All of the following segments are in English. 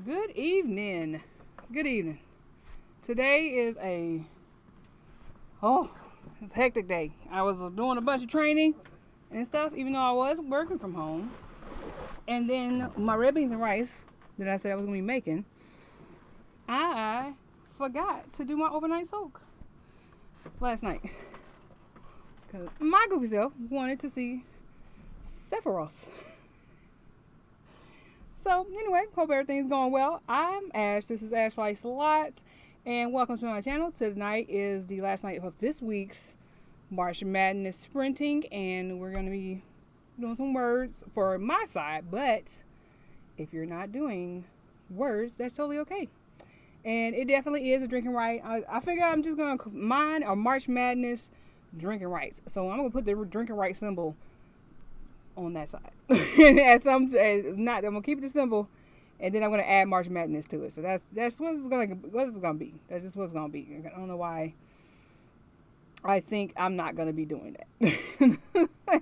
Good evening. Good evening. Today is it's a hectic day. I was doing a bunch of training and stuff, even though I was working from home. And then my red beans and rice that I said I was going to be making, I forgot to do my overnight soak last night. Because my goofy self wanted to see Sephiroth. So anyway, hope everything's going well. I'm Ash. This is Ash Flies Lots, and welcome to my channel. Tonight is the last night of this week's March Madness sprinting, and we're going to be doing some words for my side. But if you're not doing words, that's totally okay. And it definitely is a drinking right. I figure I'm just going to mine a March Madness drinking rights. So I'm going to put the drinking right symbol on that side. I'm gonna keep it simple, and then I'm gonna add March Madness to it. So that's what it's gonna be. That's just what it's gonna be. I don't know why I think I'm not gonna be doing that.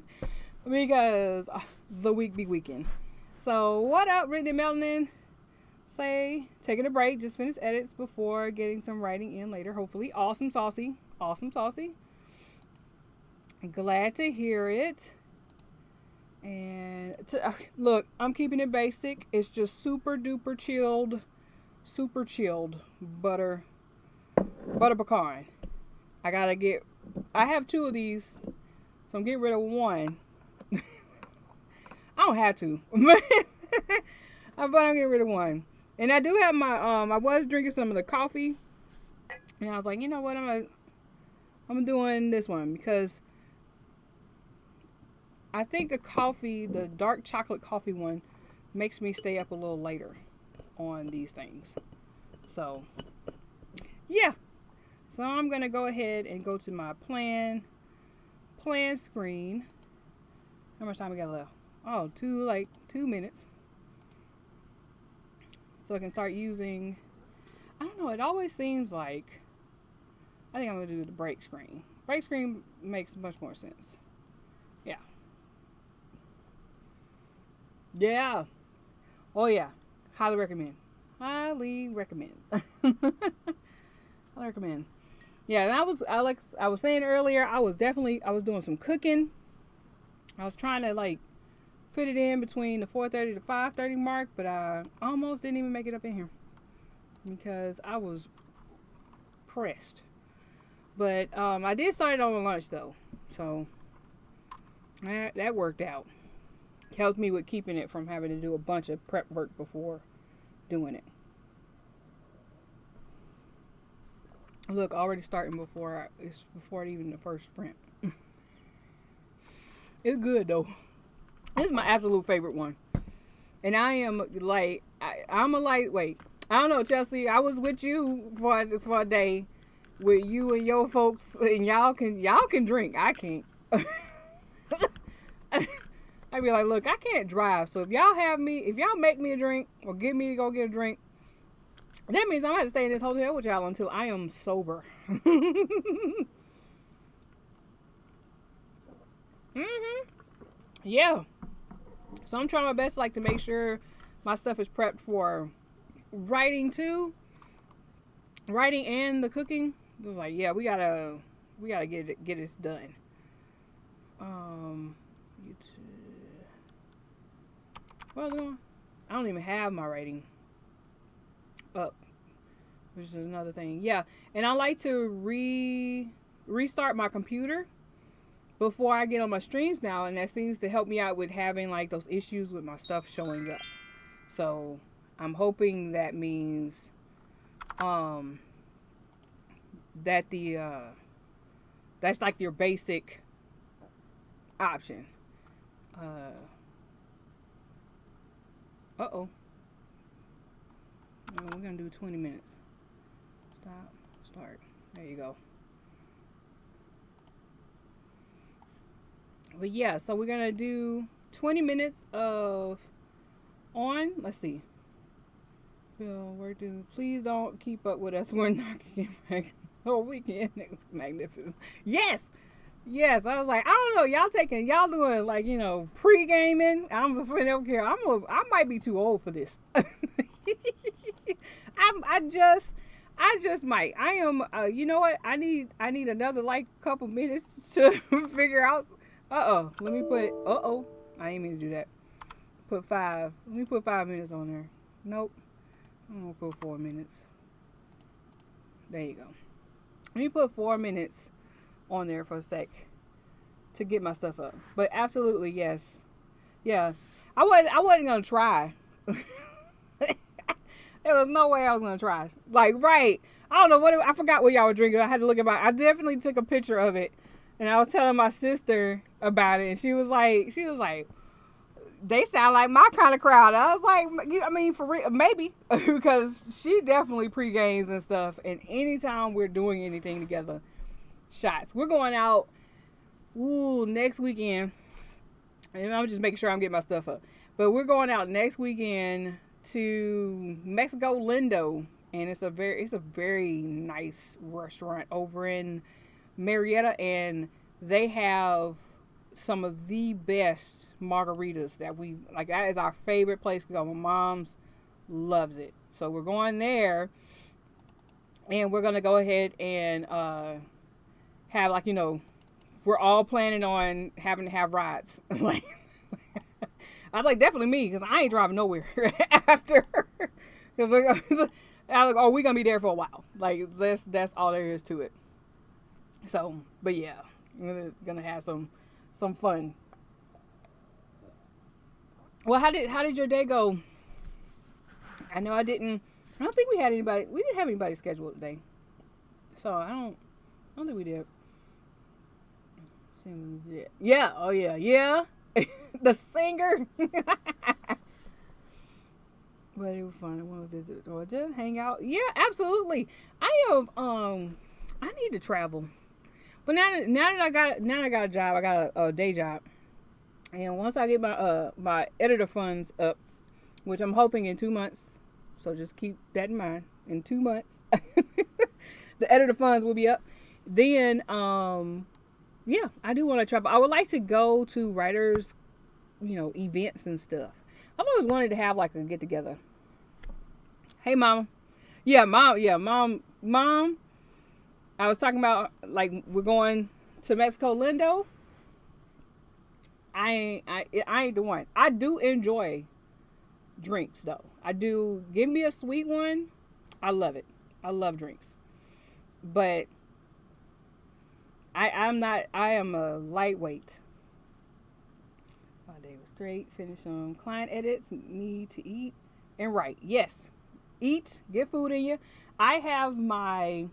because the week be weekend. So what up, Written and Melanin? Say, taking a break, just finished edits before getting some writing in later, hopefully. Awesome saucy. Awesome saucy. Glad to hear it. And look, I'm keeping it basic. It's just super chilled butter pecan. I have 2 of these, so I'm getting rid of one. I don't have to, but I'm getting rid of one. And I do have my I was drinking some of the coffee, and I was like, you know what, I'm doing this one because I think the dark chocolate coffee one, makes me stay up a little later on these things. So, yeah. So I'm going to go ahead and go to my plan screen. How much time we got left? Oh, 2 minutes. So I can start using, I don't know, it always seems like, I think I'm going to do the break screen. Break screen makes much more sense. Yeah. Yeah. Oh yeah. Highly recommend. Highly recommend. Highly recommend. Yeah, and I was saying earlier, I was doing some cooking. I was trying to fit it in between the 4:30 to 5:30 mark, but I almost didn't even make it up in here because I was pressed. But I did start it on lunch though, so that worked out. Helped me with keeping it from having to do a bunch of prep work before doing it. Look, already starting before even the first sprint. It's good though. This is my absolute favorite one. And I am I'm a lightweight. I don't know, Chelsea. I was with you for a day with you and your folks, and y'all can drink. I can't. I'd be like, look, I can't drive. So if y'all make me a drink or get me to go get a drink, that means I'm going to have to stay in this hotel with y'all until I am sober. Yeah. So I'm trying my best to make sure my stuff is prepped for writing too. Writing and the cooking. It was yeah, we gotta get this done. Well, I don't even have my writing up, which is another thing. Yeah, and I like to restart my computer before I get on my streams now, and that seems to help me out with having those issues with my stuff showing up. So I'm hoping that means that that's your basic option. Uh-oh. No, we're going to do 20 minutes. Stop. Start. There you go. But yeah, so we're going to do 20 minutes of on. Let's see. Please don't keep up with us. We're not getting back. Oh, weekend. It was magnificent. Yes. Yes, I was I don't know, y'all doing pre-gaming. I'm just sitting over here. I might be too old for this. I just might. I am. You know what? I need another couple minutes to figure out. Let me put. I didn't mean to do that. Put 5. Let me put 5 minutes on there. Nope. I'm gonna put 4 minutes. There you go. Let me put 4 minutes on there for a sec to get my stuff up. But absolutely, yes. Yeah. I wasn't gonna try. There was no way I was gonna try. Right. I don't know I forgot what y'all were drinking. I had to look at I definitely took a picture of it, and I was telling my sister about it, and she was like, they sound like my kind of crowd. I was like, I mean, for real, maybe, because she definitely pre-games and stuff, and anytime we're doing anything together, shots. We're going out next weekend, and I'm just making sure I'm getting my stuff up, but we're going out next weekend to Mexico Lindo, and it's a very nice restaurant over in Marietta, and they have some of the best margaritas that we like. That is our favorite place to go. My mom's loves it. So we're going there, and we're gonna go ahead and have, like, we're all planning on having to have rides. Like, I was like, definitely me, because I ain't driving nowhere after. Because I was like, oh, we gonna be there for a while. Like, that's all there is to it. So, but yeah, we're gonna have some fun. Well, how did your day go? I know I don't think we didn't have anybody scheduled today. So I don't think we did. Yeah, oh yeah. The singer. But it was fun. I want to visit Georgia, hang out. Yeah, absolutely. I need to travel. But now that I got a job, I got a day job. And once I get my editor funds up, which I'm hoping in 2 months, so just keep that in mind. In 2 months, the editor funds will be up. Then, yeah, I do want to travel. I would like to go to writers, events and stuff. I've always wanted to have like a get together. Hey, mama. Yeah, mom. Yeah, mom. I was talking about, like, we're going to Mexico Lindo. I ain't the one. I do enjoy drinks though. I do. Give me a sweet one. I love it. I love drinks. But I am a lightweight. My day was great. Finished some client edits. Need to eat and write. Yes. Eat. Get food in you. I have my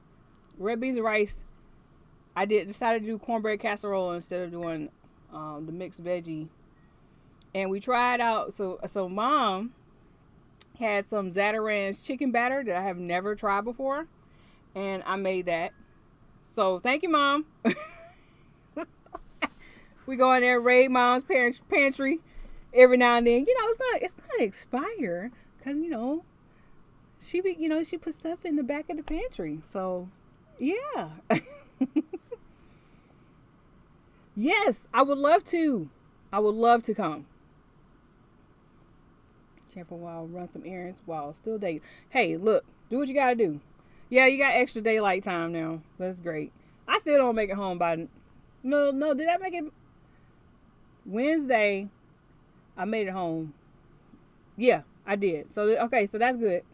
red beans and rice. I decided to do cornbread casserole instead of doing the mixed veggie. And we tried out. So mom had some Zatarain's chicken batter that I have never tried before. And I made that. So thank you, Mom. We go in there, raid Mom's pantry every now and then. It's gonna expire because she put stuff in the back of the pantry. So yeah. Yes, I would love to. I would love to come. Careful while run some errands while still dating. Hey, look, do what you gotta do. Yeah, you got extra daylight time now. That's great. I still don't make it home by no. Did I make it Wednesday? I made it home. Yeah, I did. So okay, so that's good.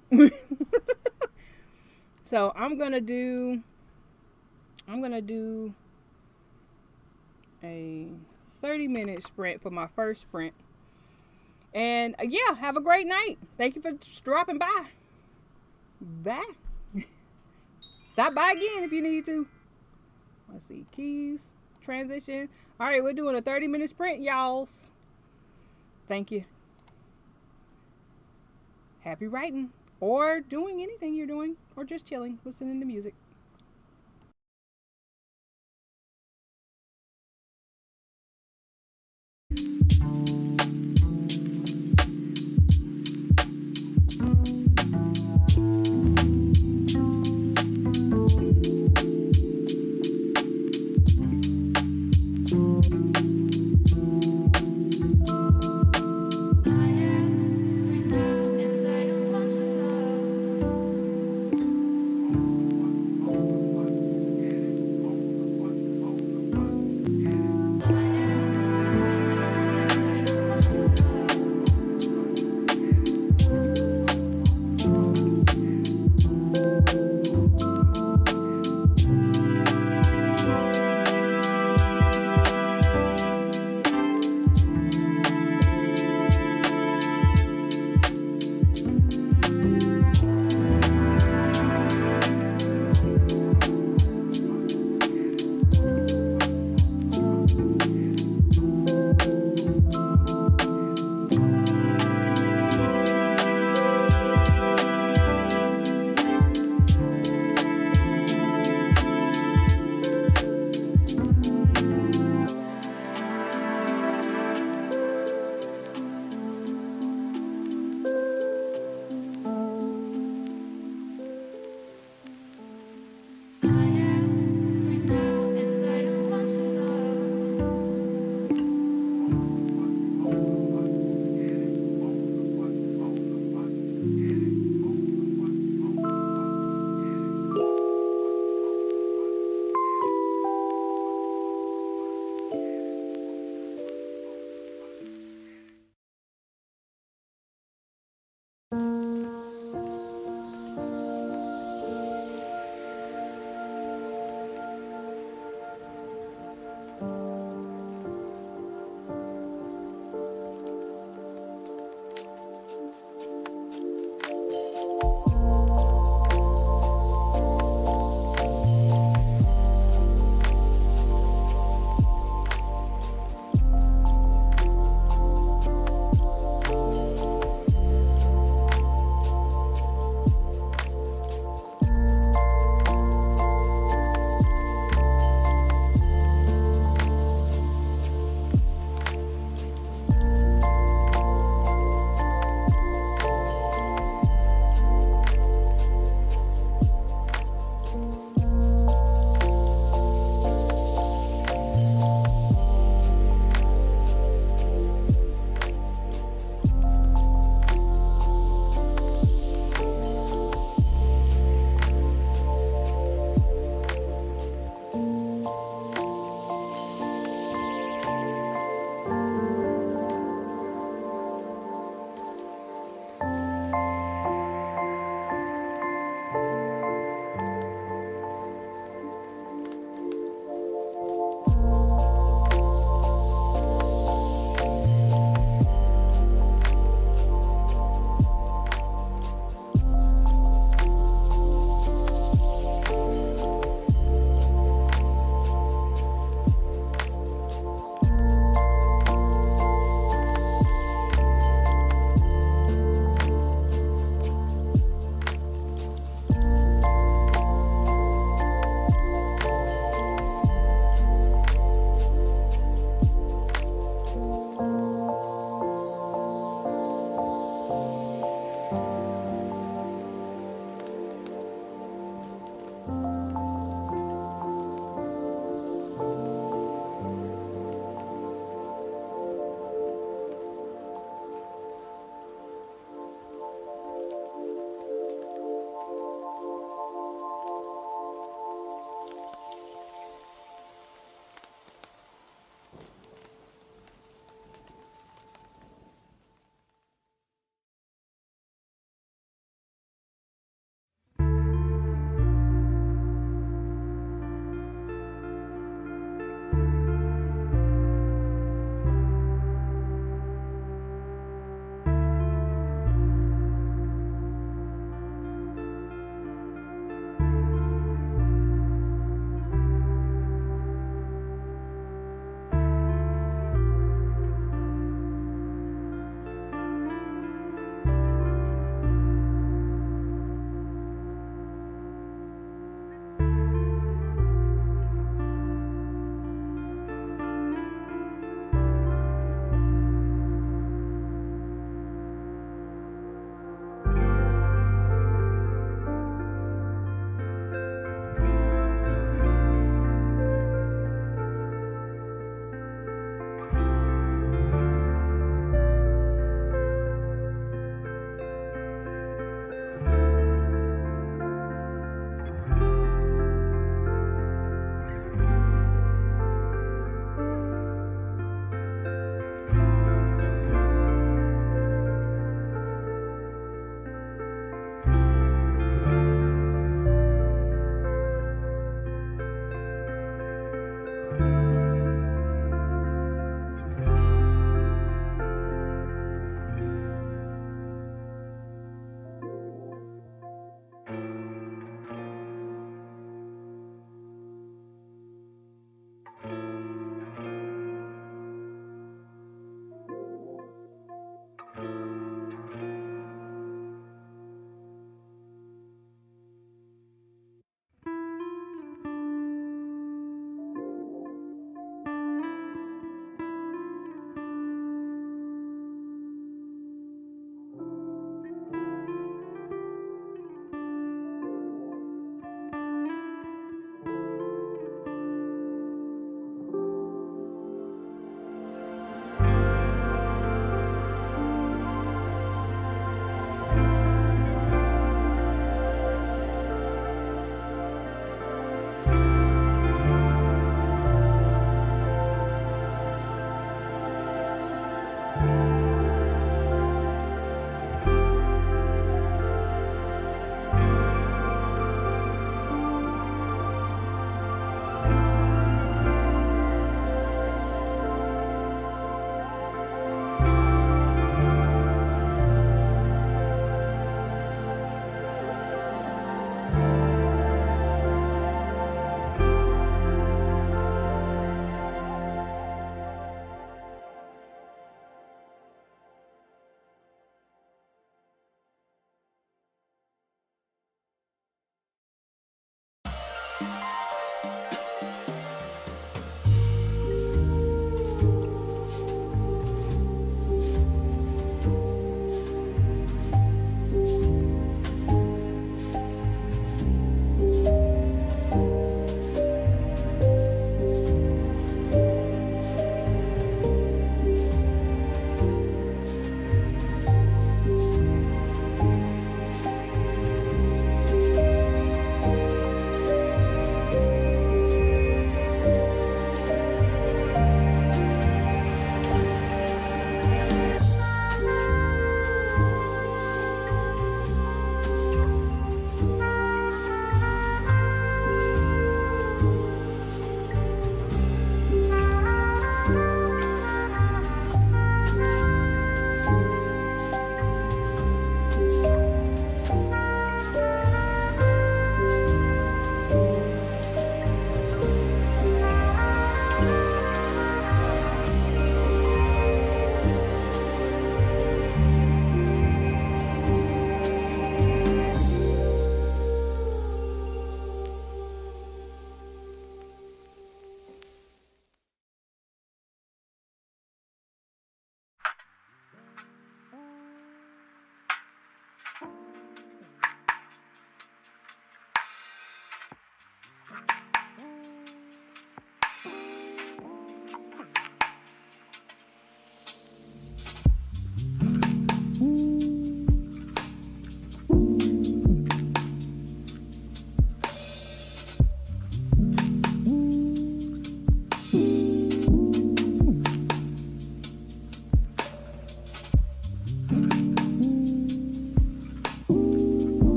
So I'm gonna do a 30-minute sprint for my first sprint. And yeah, have a great night. Thank you for dropping by. Bye. Stop by again if you need to. Let's see. Keys. Transition. All right, we're doing a 30-minute sprint, y'alls. Thank you. Happy writing. Or doing anything you're doing. Or just chilling, listening to music.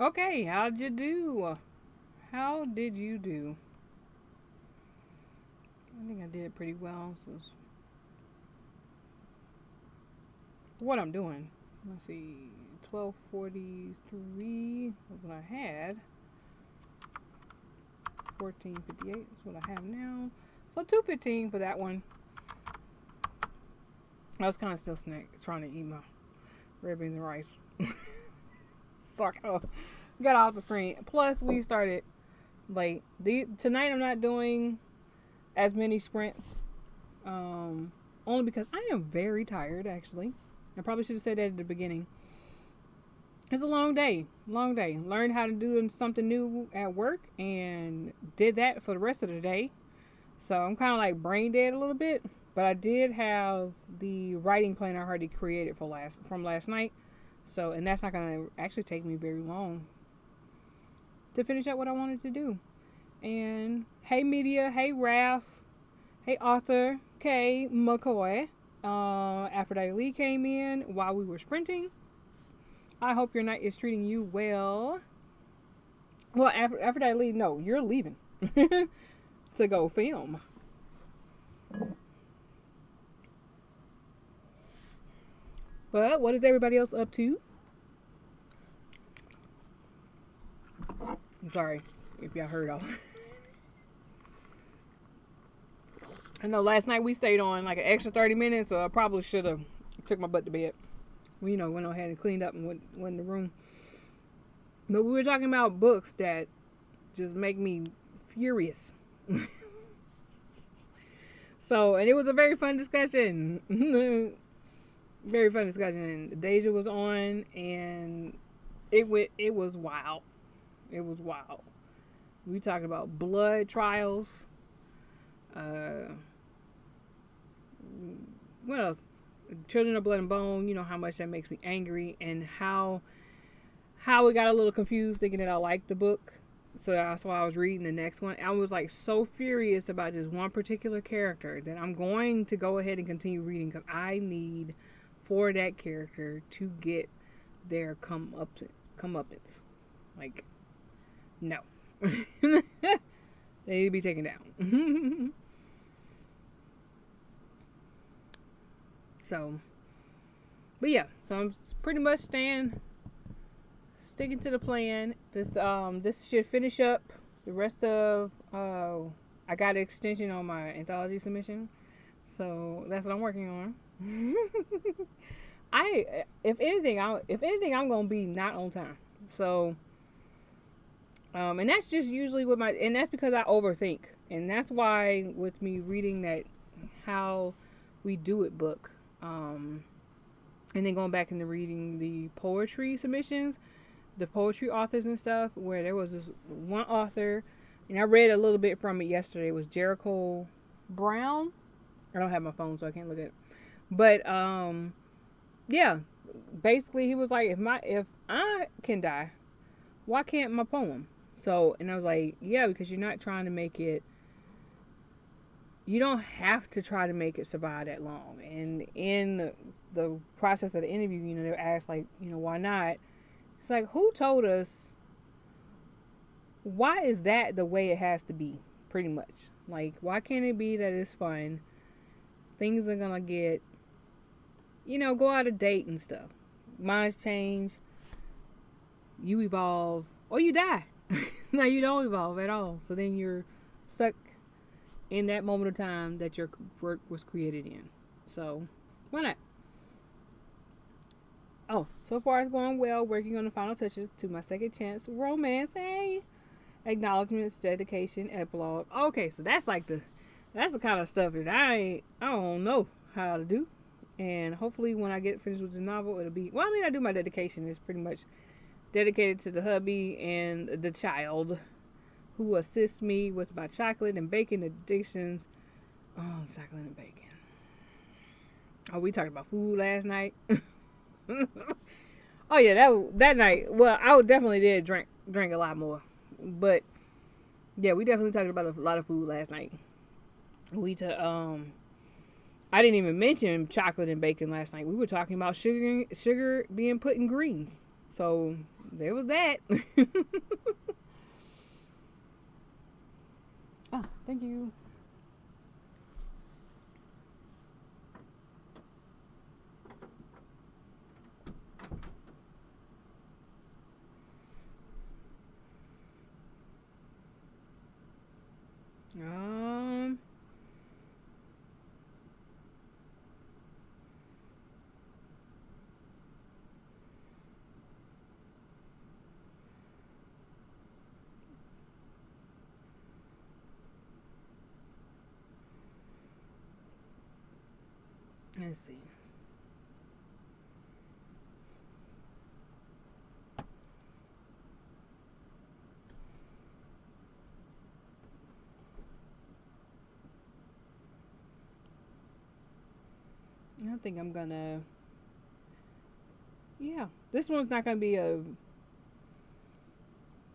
Okay, how'd you do? How did you do? I think I did pretty well. So what I'm doing. Let's see, 12:43 was what I had. 14:58 is what I have now. So 2:15 for that one. I was kind of still trying to eat my red beans and rice. So I kind of got off the screen. Plus, we started late. Tonight I'm not doing as many sprints. Only because I am very tired, actually. I probably should have said that at the beginning. It's a long day. Long day. Learned how to do something new at work and did that for the rest of the day. So I'm kind of like brain dead a little bit. But I did have the writing plan I already created from last night. So, and that's not going to actually take me very long to finish up what I wanted to do. And hey media, hey Raph, hey Arthur, Kay, McCoy. Aphrodite Lee came in while we were sprinting. I hope your night is treating you well. Well, Aphrodite Lee, no, you're leaving to go film. But what is everybody else up to? I'm sorry if y'all heard all. I know last night we stayed on like an extra 30 minutes, so I probably should have took my butt to bed. We, went ahead and cleaned up and went in the room. But we were talking about books that just make me furious. So, and it was a very fun discussion. Very fun discussion. And Deja was on, and it was wild. It was wild. We talked about blood trials. What else? Children of Blood and Bone. You know how much that makes me angry, and how we got a little confused thinking that I liked the book. So that's why I was reading the next one. I was like so furious about this one particular character that I'm going to go ahead and continue reading because I need for that character to get their comeuppance. Like, no. They need to be taken down. So, but yeah, so I'm pretty much sticking to the plan. This should finish up the rest of. I got an extension on my anthology submission, so that's what I'm working on. If anything, I'm gonna be not on time. So, and that's just usually and that's because I overthink, and that's why with me reading that How We Do It book, and then going back into reading the poetry submissions, the poetry authors and stuff, where there was this one author, and I read a little bit from it yesterday. It was Jericho Brown. I don't have my phone, so I can't look at it. But yeah, basically he was like, if I can die, why can't my poem? So, and I was like, yeah, because you're not trying to make it. You don't have to try to make it survive that long. And in the process of the interview, they were asked like, why not? It's like, who told us? Why is that the way it has to be? Pretty much. Like, why can't it be that it's fun? Things are gonna get, go out of date and stuff. Minds change. You evolve, or you die. No, you don't evolve at all. So then you're stuck in that moment of time that your work was created in. So, why not? Oh, so far it's going well. Working on the final touches to my second chance romance. Hey, acknowledgements, dedication, epilogue. Okay, so that's the kind of stuff that I don't know how to do, And hopefully when I get finished with the novel, it'll be, well, I mean, I do my dedication. It's pretty much dedicated to the hubby and the child who assists me with my chocolate and bacon addictions. Oh, chocolate and bacon. Oh, we talked about food last night. Oh yeah, that night. Well, I definitely did drink a lot more, but yeah, we definitely talked about a lot of food last night. I didn't even mention chocolate and bacon last night. We were talking about sugar being put in greens. So there was that. Ah, thank you. Um, let's see. I think I'm gonna. Yeah, this one's not gonna be a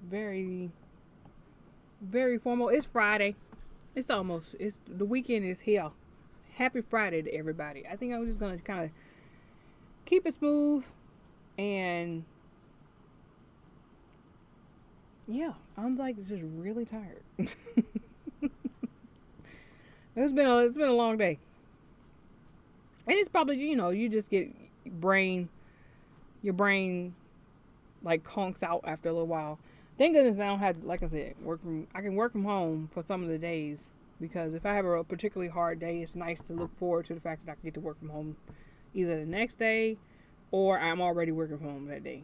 very, very formal. It's Friday. It's the weekend is here. Happy Friday to everybody. I think I'm just gonna kind of keep it smooth and yeah, I'm like just really tired. It's been a long day, and it's probably you just get your brain like conks out after a little while. Thank goodness I don't have, like I said, I can work from home for some of the days, because if I have a particularly hard day, it's nice to look forward to the fact that I can get to work from home either the next day or I'm already working from home that day.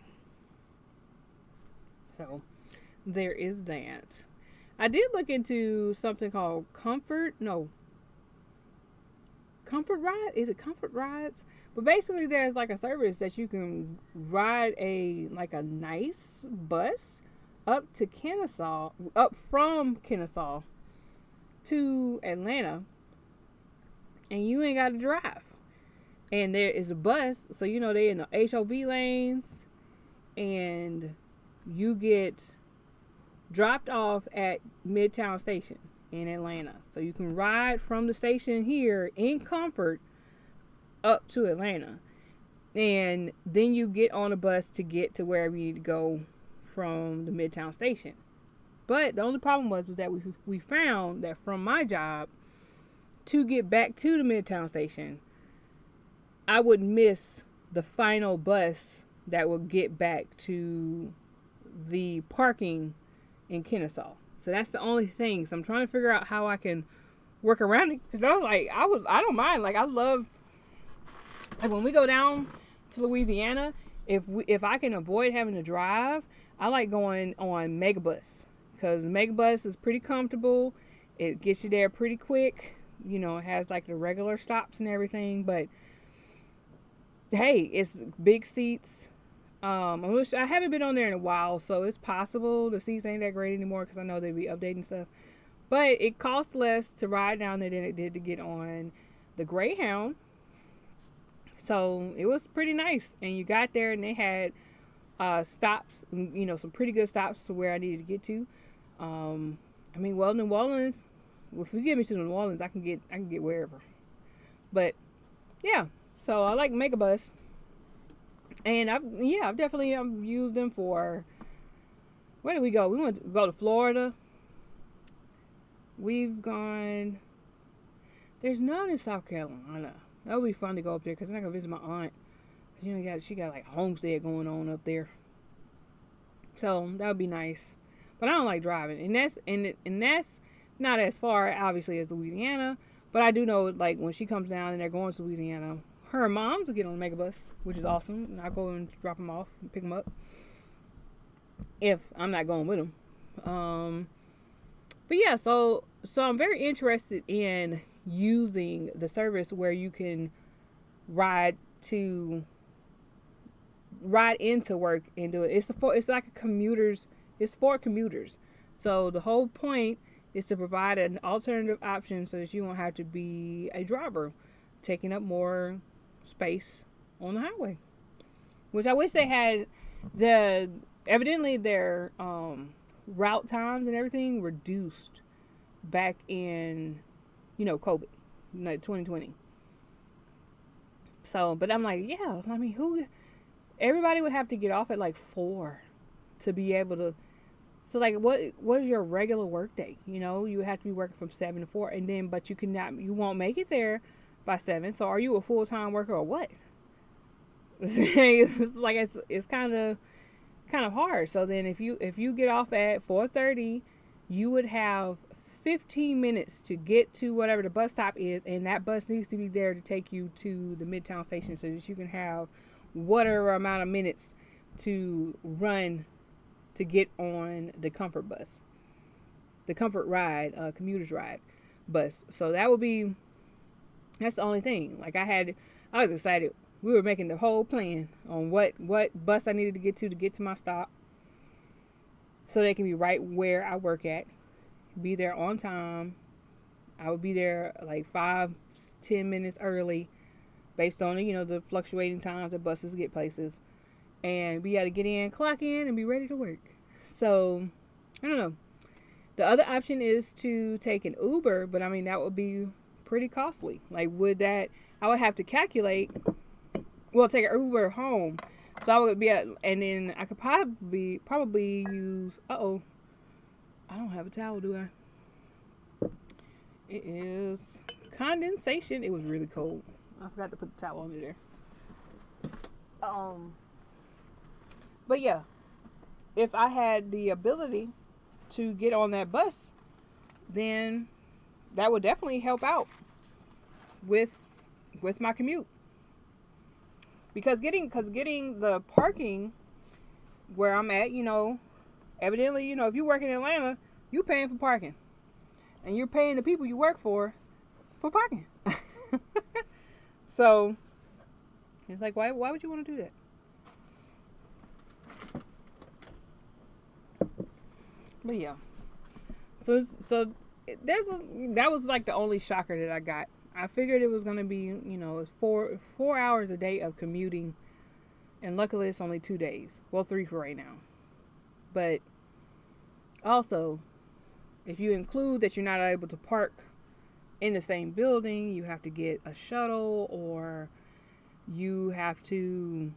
So there is that. I did look into something called Comfort Ride. Is it Comfort Rides? But basically there's like a service that you can ride a nice bus up from Kennesaw to Atlanta, and you ain't got to drive. And there is a bus, so they in the HOV lanes, and you get dropped off at Midtown Station in Atlanta. So you can ride from the station here in comfort up to Atlanta, and then you get on a bus to get to wherever you need to go from the Midtown Station. But the only problem was that we found that from my job to get back to the Midtown Station, I would miss the final bus that would get back to the parking in Kennesaw. So that's the only thing. So I'm trying to figure out how I can work around it, because I was like, I don't mind. Like, I love, like, when we go down to Louisiana, if I can avoid having to drive, I like going on Megabus, because Megabus is pretty comfortable. It gets you there pretty quick. It has like the regular stops and everything, but hey, it's big seats. I haven't been on there in a while, so it's possible the seats ain't that great anymore, because I know they be updating stuff. But it costs less to ride down there than it did to get on the Greyhound. So it was pretty nice. And you got there and they had stops, some pretty good stops to where I needed to get to. New Orleans, if you get me to New Orleans, I can get wherever. But yeah, so I like Megabus. And I've definitely used them for, where did we go? We went to go to Florida. We've gone, there's none in South Carolina. That would be fun to go up there, because I'm not going to visit my aunt. Because, she got like a homestead going on up there. So that would be nice. But I don't like driving. And that's not as far, obviously, as Louisiana. But I do know, like, when she comes down and they're going to Louisiana, her moms will get on the Megabus, which is awesome. And I'll go and drop them off and pick them up, if I'm not going with them. But yeah, so I'm very interested in using the service where you can ride into work and do it. It's like a commuters. It's for commuters. So the whole point is to provide an alternative option so that you won't have to be a driver, taking up more space on the highway. Which I wish they had evidently their route times and everything reduced back in, COVID, like 2020. So, but I'm like, yeah, I mean, everybody would have to get off at like 4 to be able to. So like, what is your regular work day? You have to be working from 7 to 4, and then, but you won't make it there by 7. So are you a full-time worker or what? It's like, it's kind of hard. So then if you get off at 4:30, you would have 15 minutes to get to whatever the bus stop is, and that bus needs to be there to take you to the Midtown station so that you can have whatever amount of minutes to run to get on the comfort bus, the comfort ride, commuter's ride bus. So that's the only thing. Like, I was excited. We were making the whole plan on what bus I needed to get to my stop, so they can be right where I work at, be there on time. I would be there like 5-10 minutes early based on the fluctuating times that buses get places. And we got to get in, clock in, and be ready to work. So, I don't know. The other option is to take an Uber, but I mean, that would be pretty costly. Like, I would have to calculate, take an Uber home. So I would be and then I could probably use, I don't have a towel, do I? It is condensation. It was really cold. I forgot to put the towel under there. But yeah, if I had the ability to get on that bus, then that would definitely help out with my commute. Because getting the parking where I'm at, evidently, if you work in Atlanta, you're paying for parking. And you're paying the people you work for parking. So, it's like, why would you want to do that? But yeah. So that was like the only shocker that I got. I figured it was going to be, it's 4 hours a day of commuting. And luckily it's only 2 days. Well, 3 for right now. But also, if you include that you're not able to park in the same building, you have to get a shuttle, or you have to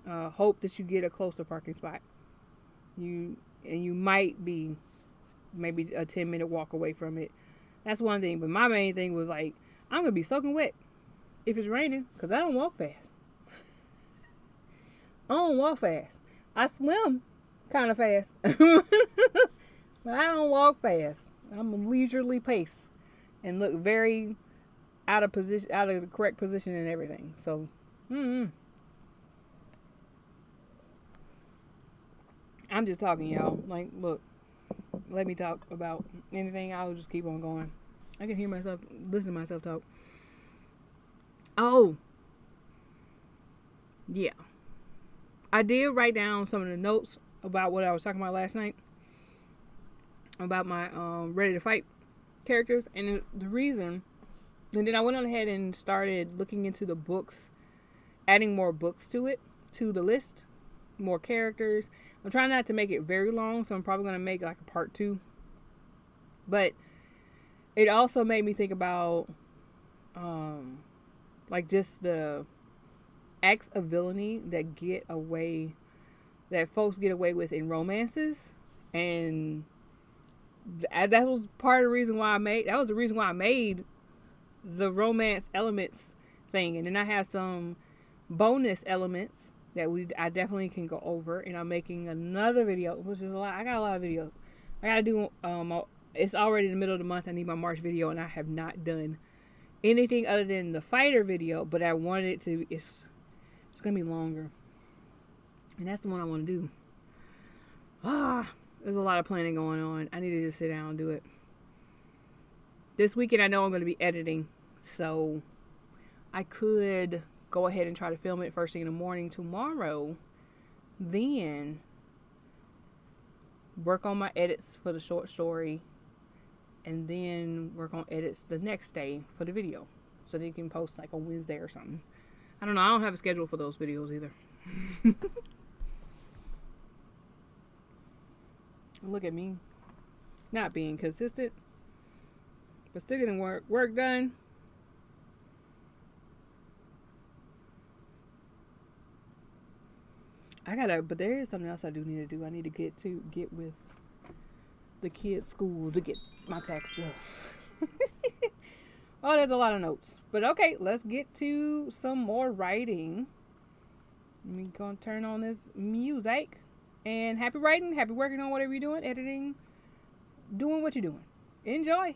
hope that you get a closer parking spot. You might be maybe a 10-minute walk away from it. That's one thing. But my main thing was like, I'm going to be soaking wet if it's raining, because I don't walk fast. I don't walk fast. I swim kind of fast. But I don't walk fast. I'm a leisurely pace and look very out of the correct position and everything. So, I'm just talking, y'all. Like, look, let me talk about anything. I'll just keep on going. I can listen to myself talk. Oh, yeah. I did write down some of the notes about what I was talking about last night. About my Ready to Fight characters. And the reason, and then I went on ahead and started looking into the books, adding more books to the list, more characters. I'm trying not to make it very long, so I'm probably going to make like a part 2. But it also made me think about like just the acts of villainy that folks get away with in romances. And that was part of the reason why I made the romance elements thing. And then I have some bonus elements that I definitely can go over, and I'm making another video, which is a lot. I got a lot of videos. I gotta do. It's already in the middle of the month. I need my March video, and I have not done anything other than the fighter video. But I wanted it to. It's gonna be longer, and that's the one I want to do. There's a lot of planning going on. I need to just sit down and do it. This weekend, I know I'm going to be editing, so I could go ahead and try to film it first thing in the morning tomorrow, then work on my edits for the short story, and then work on edits the next day for the video, so that you can post like on Wednesday or something. I don't know. I don't have a schedule for those videos either. Look at me, not being consistent, but still getting work done. But there is something else I do need to do. I need to get with the kids' school to get my tax stuff. Oh, there's a lot of notes. But okay, let's get to some more writing. We're gonna turn on this music. And happy writing, happy working on whatever you're doing, editing, doing what you're doing. Enjoy.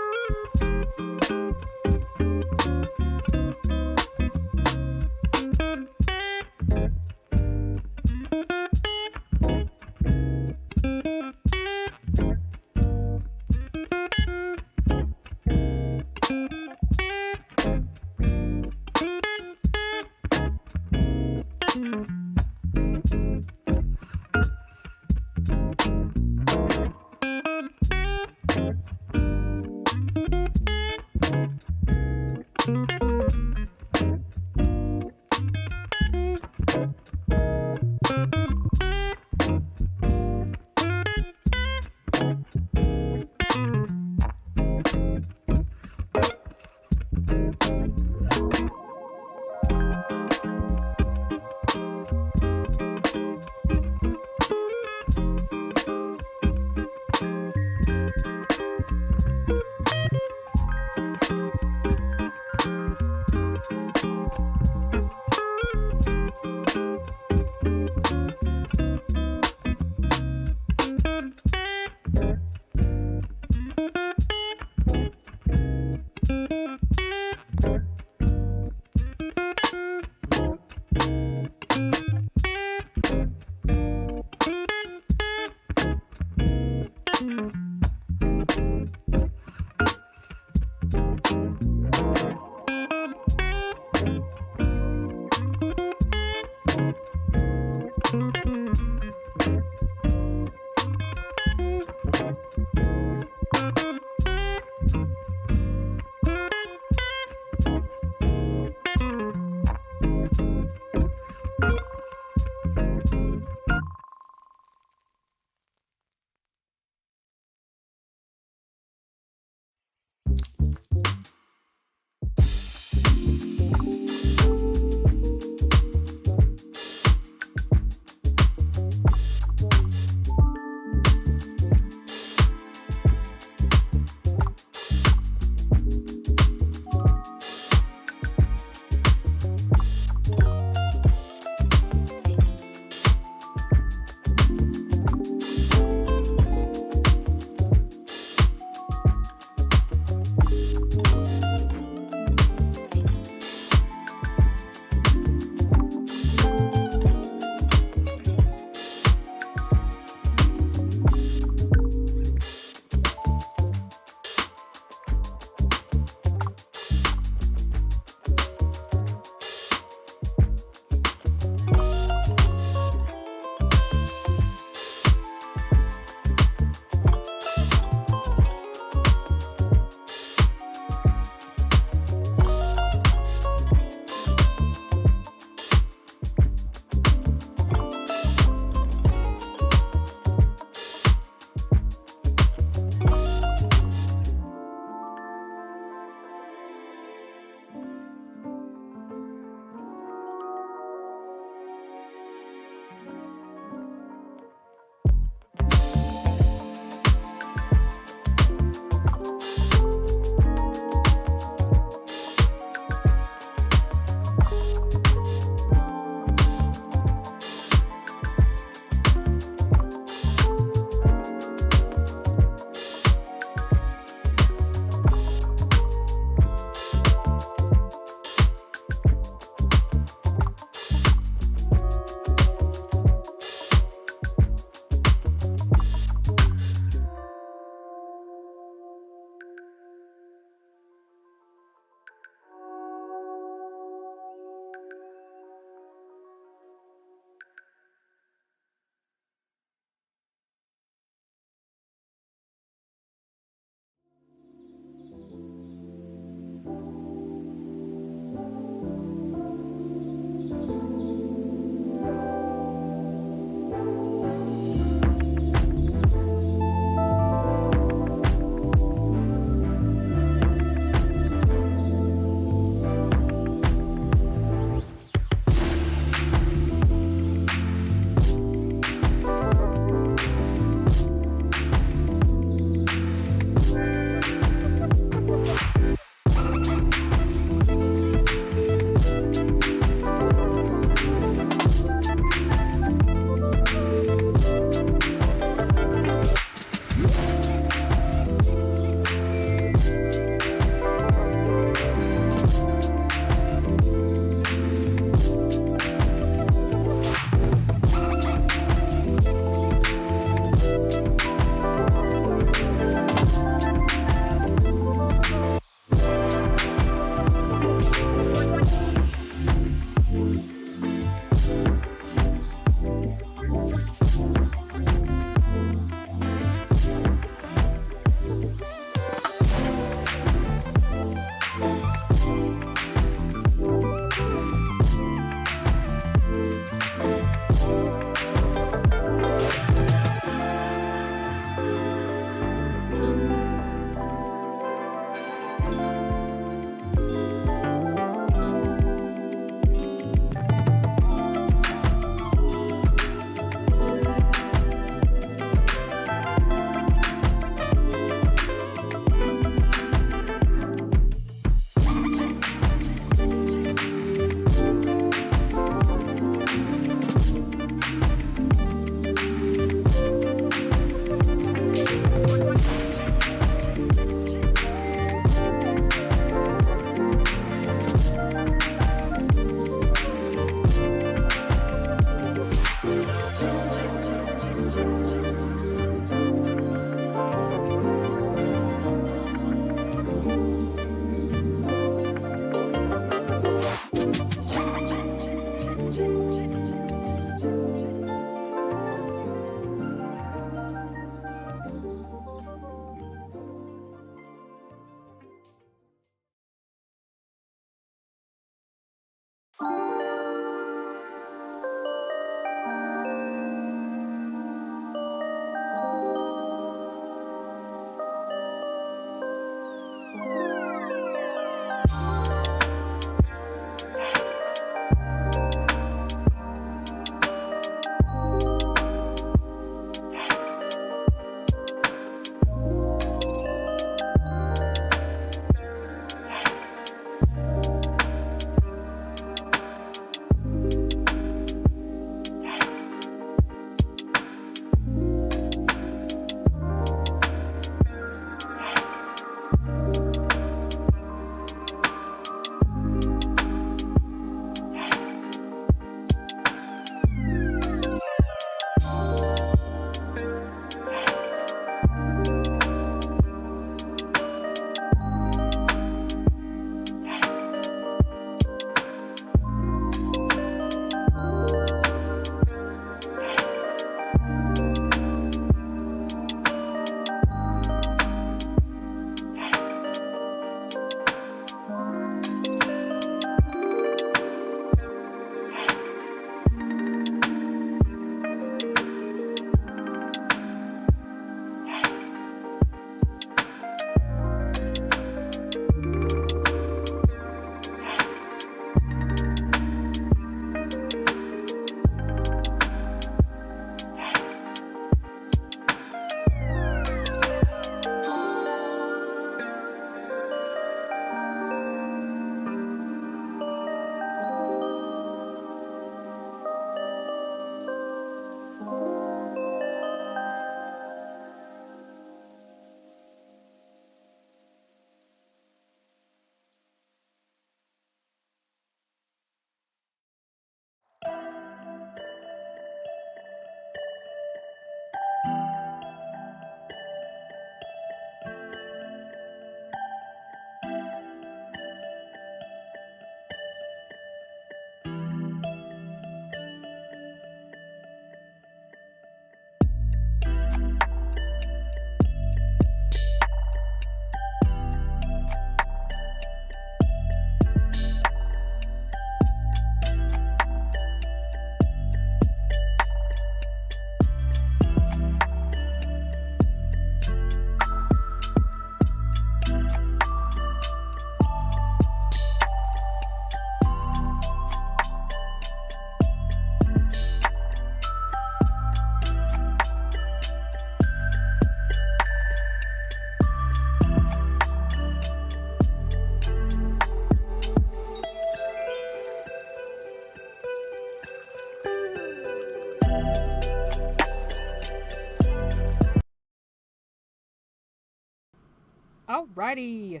Alrighty,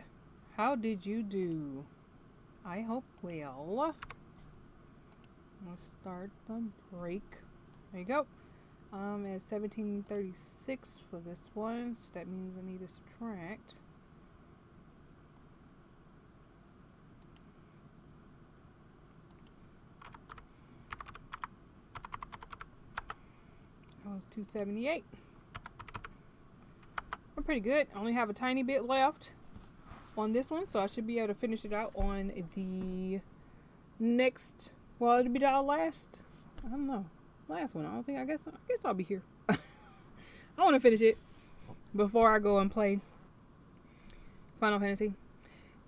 how did you do? I hope well. Let's start the break. There you go. At 1736 for this one, so that means I need to subtract. That was 278. I'm pretty good. I only have a tiny bit left on this one, so I should be able to finish it out on the next. Well, it'll be our last. I don't know. Last one. I guess I'll be here. I want to finish it before I go and play Final Fantasy.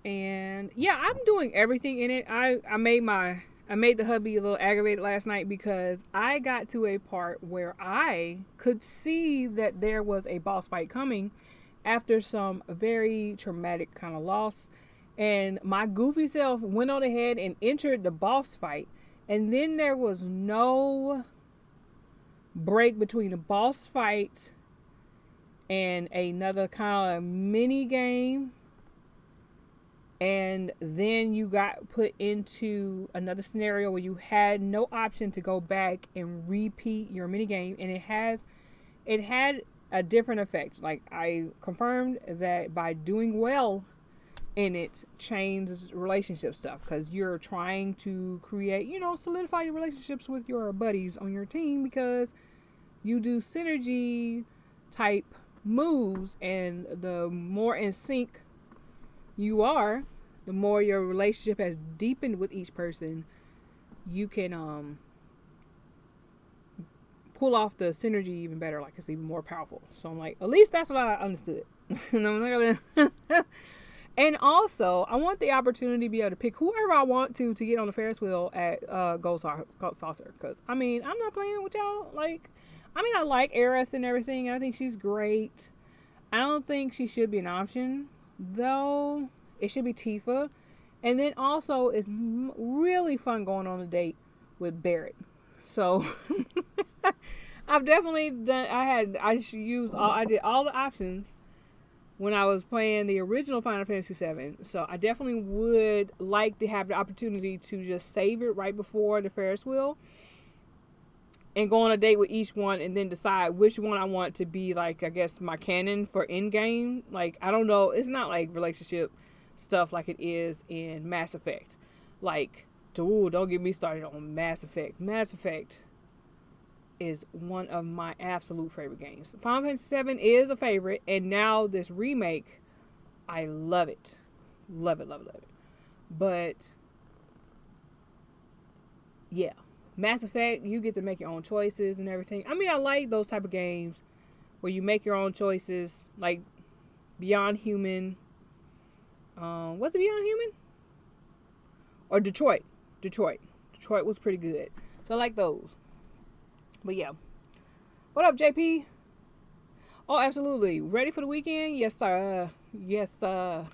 And yeah, I'm doing everything in it. I made the hubby a little aggravated last night because I got to a part where I could see that there was a boss fight coming after some very traumatic kind of loss. And my goofy self went on ahead and entered the boss fight. And then there was no break between the boss fight and another kind of mini game. And then you got put into another scenario where you had no option to go back and repeat your mini game, and it had a different effect. Like, I confirmed that by doing well in it changes relationship stuff, because you're trying to create, solidify your relationships with your buddies on your team, because you do synergy type moves, and the more in sync you are, the more your relationship has deepened with each person, you can pull off the synergy even better. Like it's even more powerful. So I'm like, at least that's what I understood. And I'm not gonna. And also, I want the opportunity to be able to pick whoever I want to get on the Ferris wheel at Gold Saucer. Because, I mean, I'm not playing with y'all. Like, I mean, I like Aerith and everything. And I think she's great. I don't think she should be an option, though. It should be Tifa. And then also, it's really fun going on a date with Barrett. So, I've definitely done, I did all the options when I was playing the original Final Fantasy VII. So I definitely would like to have the opportunity to just save it right before the Ferris wheel and go on a date with each one and then decide which one I want to be, like, I guess, my canon for in-game. Like, I don't know. It's not like relationship stuff like it is in Mass Effect. Like, dude, don't get me started on Mass Effect. Mass Effect is one of my absolute favorite games. Final Fantasy VII is a favorite, and now this remake, I love it. Love it, love it, love it. But, yeah. Mass Effect, you get to make your own choices and everything. I mean, I like those type of games where you make your own choices, like Beyond Human. Was it Beyond Human? Or Detroit. Detroit was pretty good. So I like those. But yeah. What up, JP? Oh, absolutely. Ready for the weekend? Yes, sir. Yes, sir.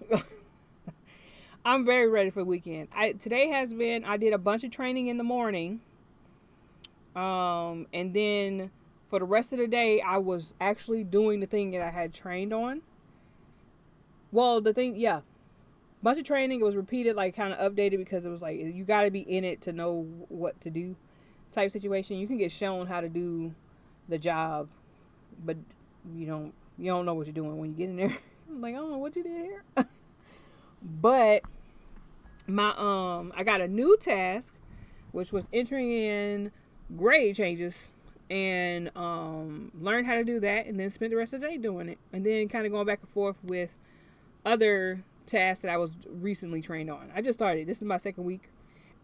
I'm very ready for the weekend. Today has been, I did a bunch of training in the morning. And then for the rest of the day, I was actually doing the thing that I had trained on. Well, bunch of training. It was repeated, like kind of updated, because it was like, you got to be in it to know what to do type situation. You can get shown how to do the job, but you don't know what you're doing when you get in there. I'm like, I don't know what you did here. But I got a new task, which was entering in grade changes, and learned how to do that, and then spent the rest of the day doing it, and then kind of going back and forth with other tasks that I was recently trained on. I just started. This is my second week,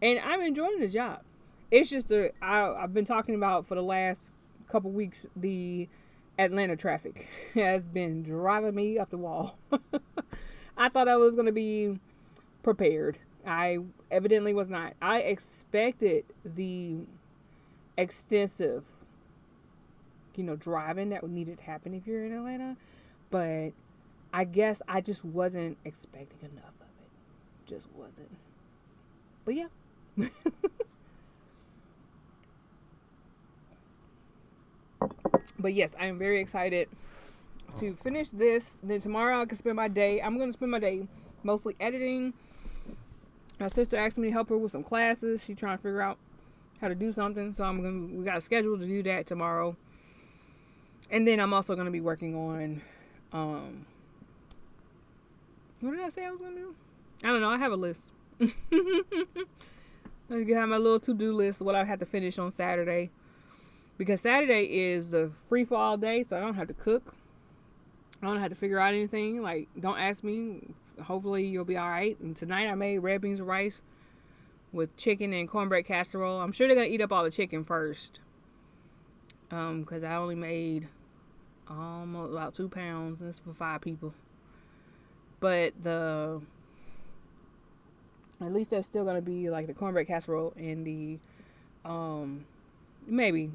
and I'm enjoying the job. It's just I've been talking about for the last couple weeks, the Atlanta traffic has been driving me up the wall. I thought I was going to be prepared. I evidently was not. I expected the extensive, driving that would need to happen if you're in Atlanta, but I guess I just wasn't expecting enough of it. Just wasn't. But yeah. But yes, I am very excited to finish this. Then tomorrow I can spend my day. I'm going to spend my day mostly editing. My sister asked me to help her with some classes. She's trying to figure out how to do something. So we got a schedule to do that tomorrow. And then I'm also going to be working on, what did I say I was going to do? I don't know. I have a list. I have my little to-do list, what I have to finish on Saturday. Because Saturday is the free for all day, so I don't have to cook. I don't have to figure out anything. Like, don't ask me. Hopefully you'll be alright. And tonight I made red beans and rice with chicken and cornbread casserole. I'm sure they're going to eat up all the chicken first. Because I only made almost about 2 pounds. This is for 5 people. But at least there's still going to be like the cornbread casserole and the, maybe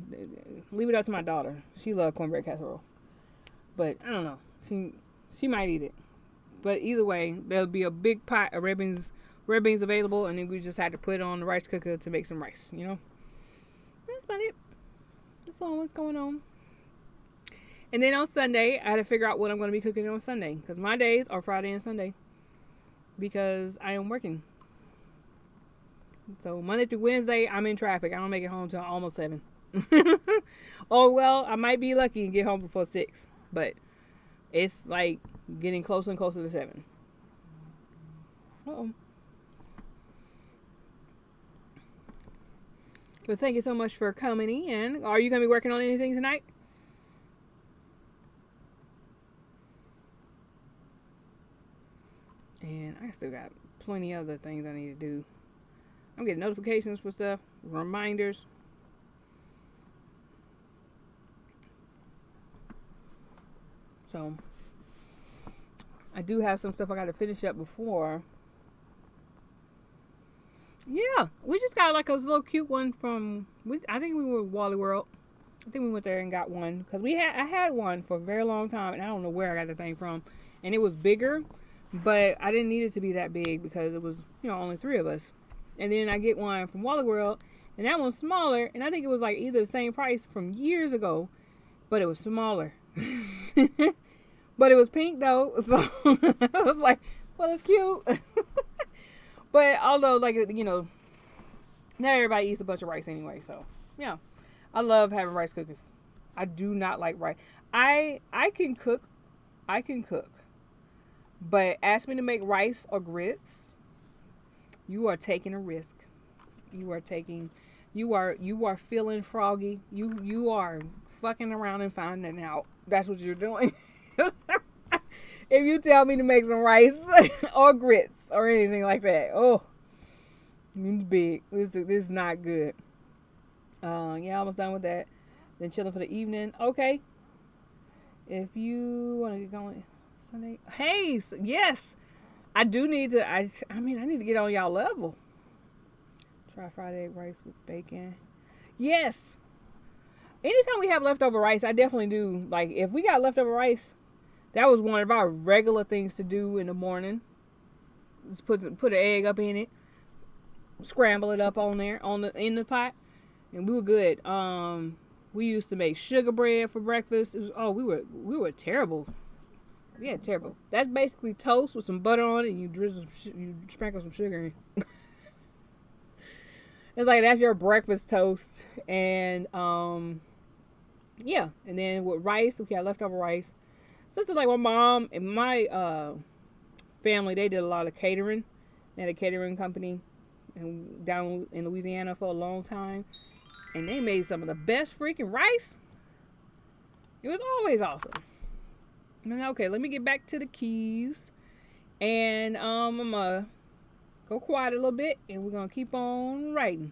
leave it up to my daughter. She loves cornbread casserole, but I don't know. She might eat it. But either way, there'll be a big pot of red beans available, and then we just had to put it on the rice cooker to make some rice. That's about it. That's all what's going on. And then on Sunday, I had to figure out what I'm going to be cooking on Sunday, because my days are Friday and Sunday because I am working. So Monday through Wednesday, I'm in traffic. I don't make it home till almost 7. Oh, well, I might be lucky and get home before 6. But it's like getting closer and closer to 7. Uh-oh. But thank you so much for coming in. Are you going to be working on anything tonight? And I still got plenty of other things I need to do. I'm getting notifications for stuff, reminders. So I do have some stuff I got to finish up before. Yeah, we just got like a little cute one from. I think we were Wally World. I think we went there and got one because I had one for a very long time and I don't know where I got the thing from, and it was bigger, but I didn't need it to be that big because it was only 3 of us. And then I get one from Wally World, and that one's smaller, and I think it was like either the same price from years ago, but it was smaller. But it was pink though, so I was like, well, it's cute. But although, like, not everybody eats a bunch of rice anyway, so yeah. I love having rice cookies. I do not like rice. I can cook. But ask me to make rice or grits, you are taking a risk. You are feeling froggy. You are fucking around and finding out. That's what you're doing. If you tell me to make some rice or grits or anything like that, oh, it's big. This is not good. Yeah, almost done with that. Then chilling for the evening. Okay. If you want to get going Sunday. Hey, yes. I do need to. I need to get on y'all level. Try fried egg rice with bacon. Yes. Anytime we have leftover rice, I definitely do. Like, if we got leftover rice, that was one of our regular things to do in the morning. Just put an egg up in it, scramble it up on there in the pot, and we were good. We used to make sugar bread for breakfast. We were terrible. Yeah, terrible. That's basically toast with some butter on it, and you sprinkle some sugar in. It's like that's your breakfast toast, and yeah. And then with rice, if we had leftover rice. Since like my mom and my family, they did a lot of catering. They had a catering company down in Louisiana for a long time. And they made some of the best freaking rice. It was always awesome. Okay, let me get back to the keys. And I'm going to go quiet a little bit. And we're going to keep on writing.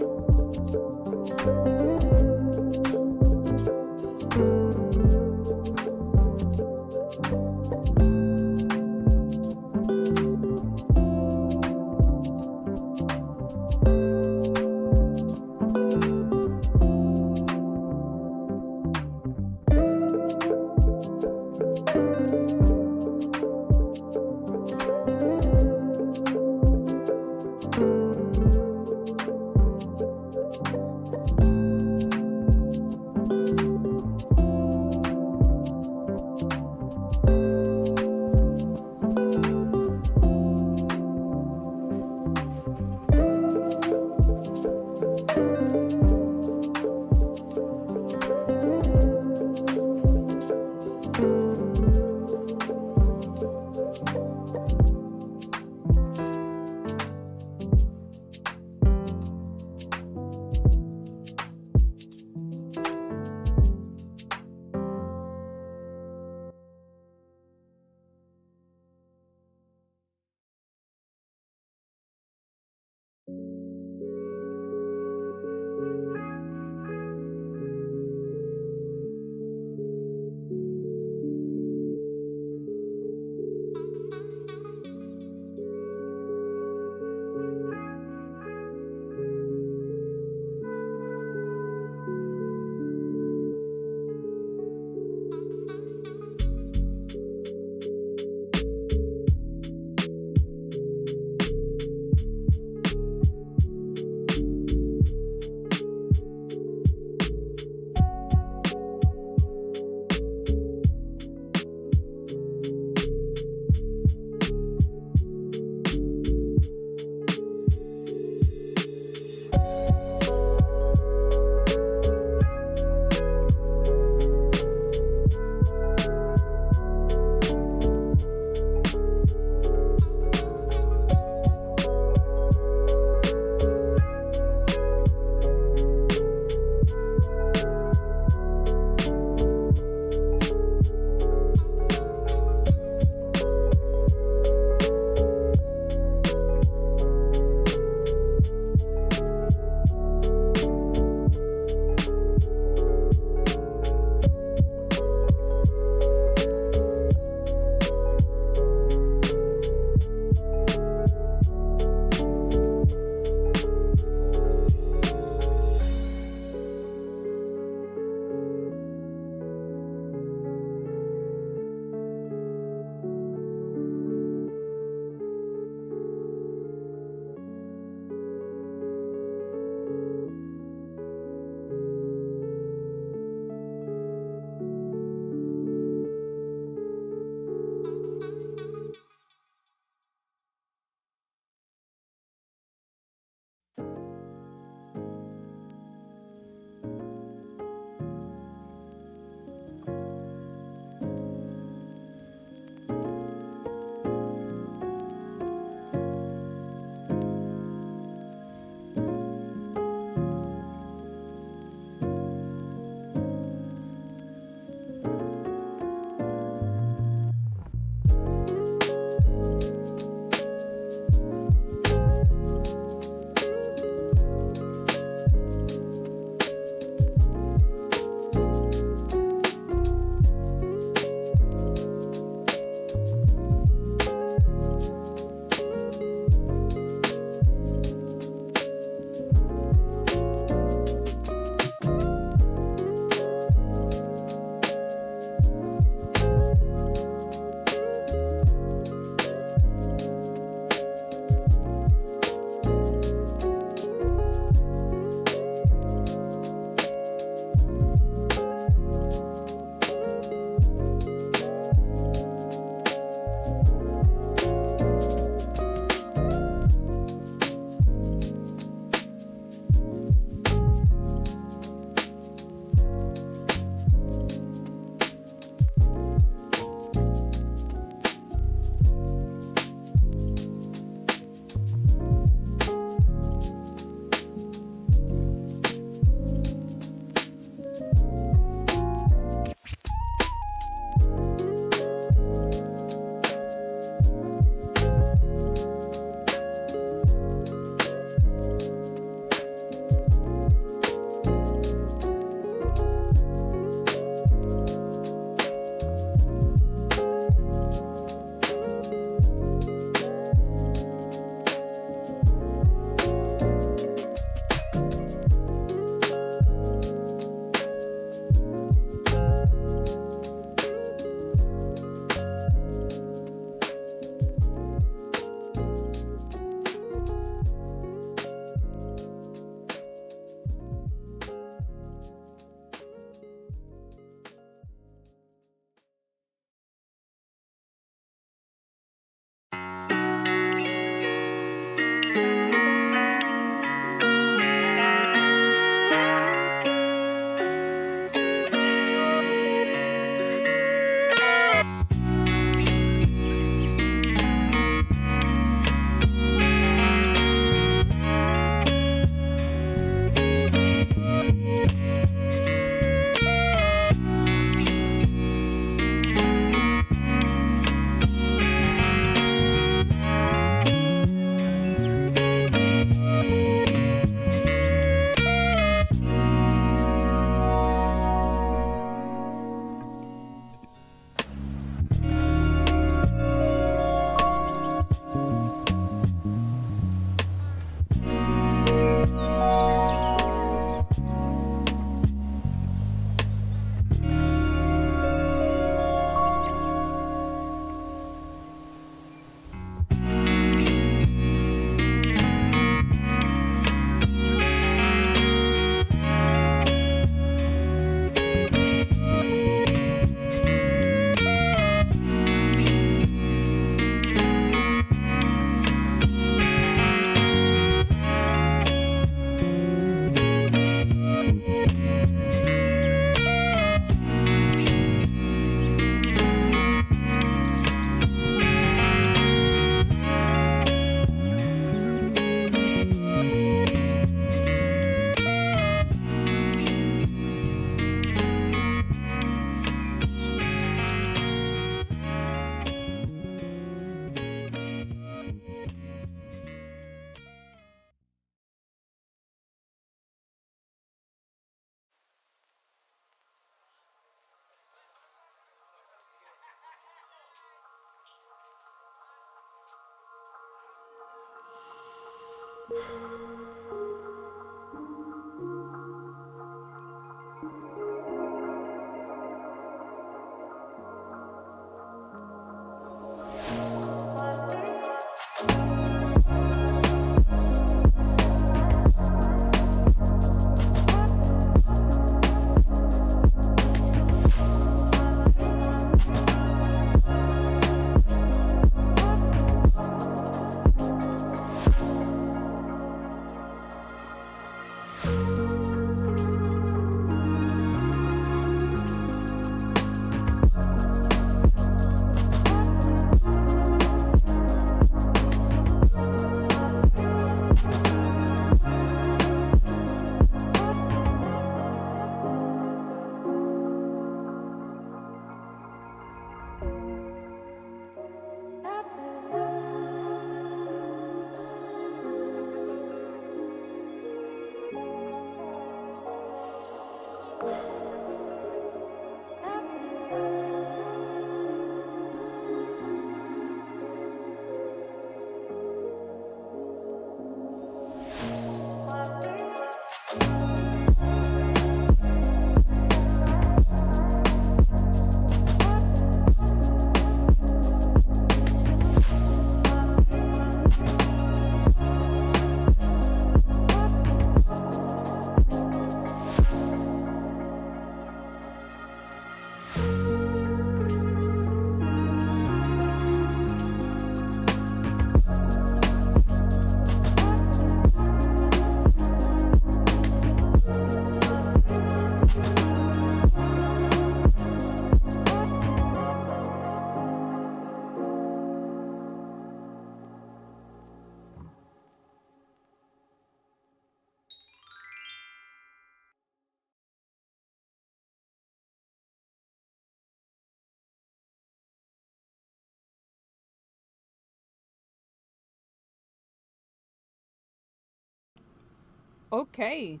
Okay,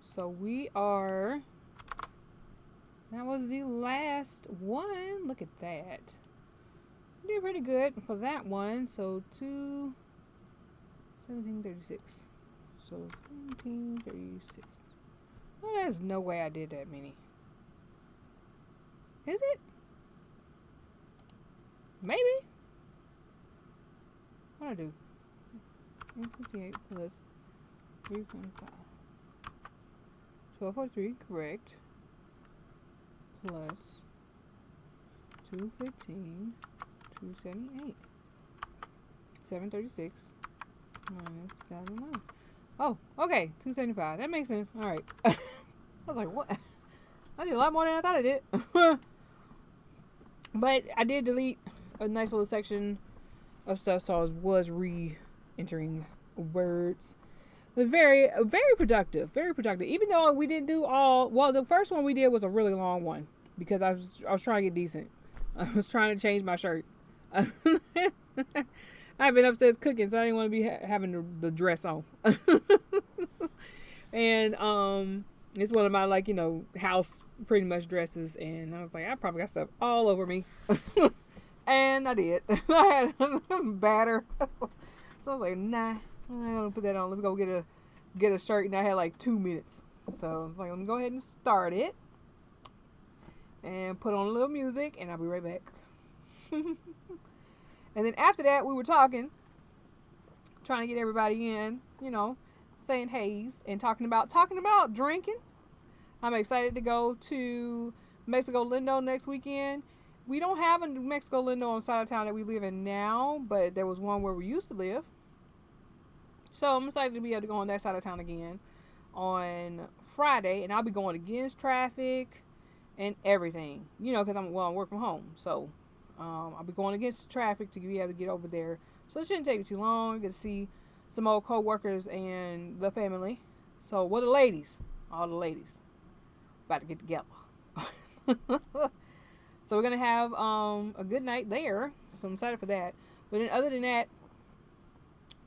so that was the last one. Look at that. We did pretty good for that one. So 1736. So 1736. Well, there's no way I did that many. Is it? Maybe. What do I do? 858 plus 3.5. 1243, correct. Plus 215, 278. 736 minus 1001. Oh, okay, 275. That makes sense. All right. I was like, what? I did a lot more than I thought I did. But I did delete a nice little section of stuff, so I was re-entering words. But very productive, very productive. Even though we didn't do all, well, the first one we did was a really long one because I was trying to get decent. I was trying to change my shirt. I've been upstairs cooking, so I didn't want to be having the dress on. And it's one of my, like, house pretty much dresses, and I was like, I probably got stuff all over me. And I did. I had batter. So I was like, nah, I'm gonna put that on. Let me go get a shirt, and I had like 2 minutes. So I was like, let me go ahead and start it and put on a little music, and I'll be right back. And then after that, we were trying to get everybody in, saying hays and talking about drinking. I'm excited to go to Mexico Lindo next weekend. We don't have a New Mexico Lindo on the side of town that we live in now, but there was one where we used to live. So I'm excited to be able to go on that side of town again on Friday, and I'll be going against traffic and everything, because I work from home. So I'll be going against the traffic to be able to get over there. So it shouldn't take me too long. I get to see some old co-workers and the family. So what the ladies? All the ladies about to get together. So we're going to have a good night there. So I'm excited for that. But then other than that,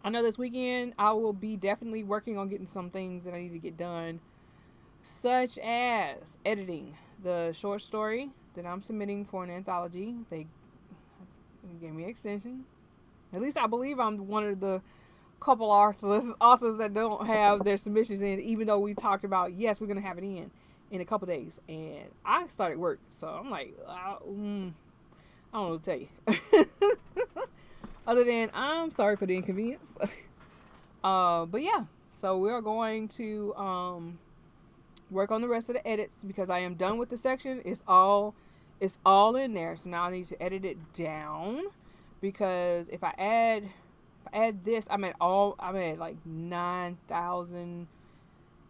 I know this weekend I will be definitely working on getting some things that I need to get done, such as editing the short story that I'm submitting for an anthology. They gave me an extension. At least I believe I'm one of the couple authors that don't have their submissions in, even though we talked about, yes, we're going to have it in a couple days. And I started work, so I'm like, I don't know what to tell you. Other than, I'm sorry for the inconvenience. But yeah, so we're going to work on the rest of the edits because I am done with the section. It's all in there. So now I need to edit it down, because if I add this, I'm at like 9,000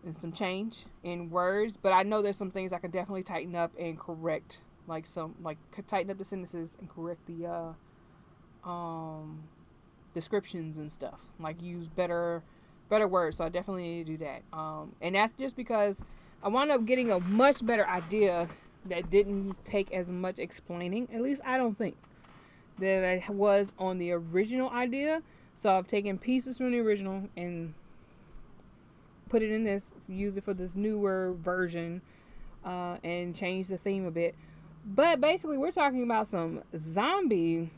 and some change in words. But I know there's some things I can definitely tighten up and correct, tighten up the sentences and correct the descriptions and stuff, like use better words. So I definitely need to do that. And that's just because I wound up getting a much better idea that didn't take as much explaining, at least I don't think, that I was on the original idea. So I've taken pieces from the original and put it in this, use it for this newer version, and change the theme a bit. But basically we're talking about some zombie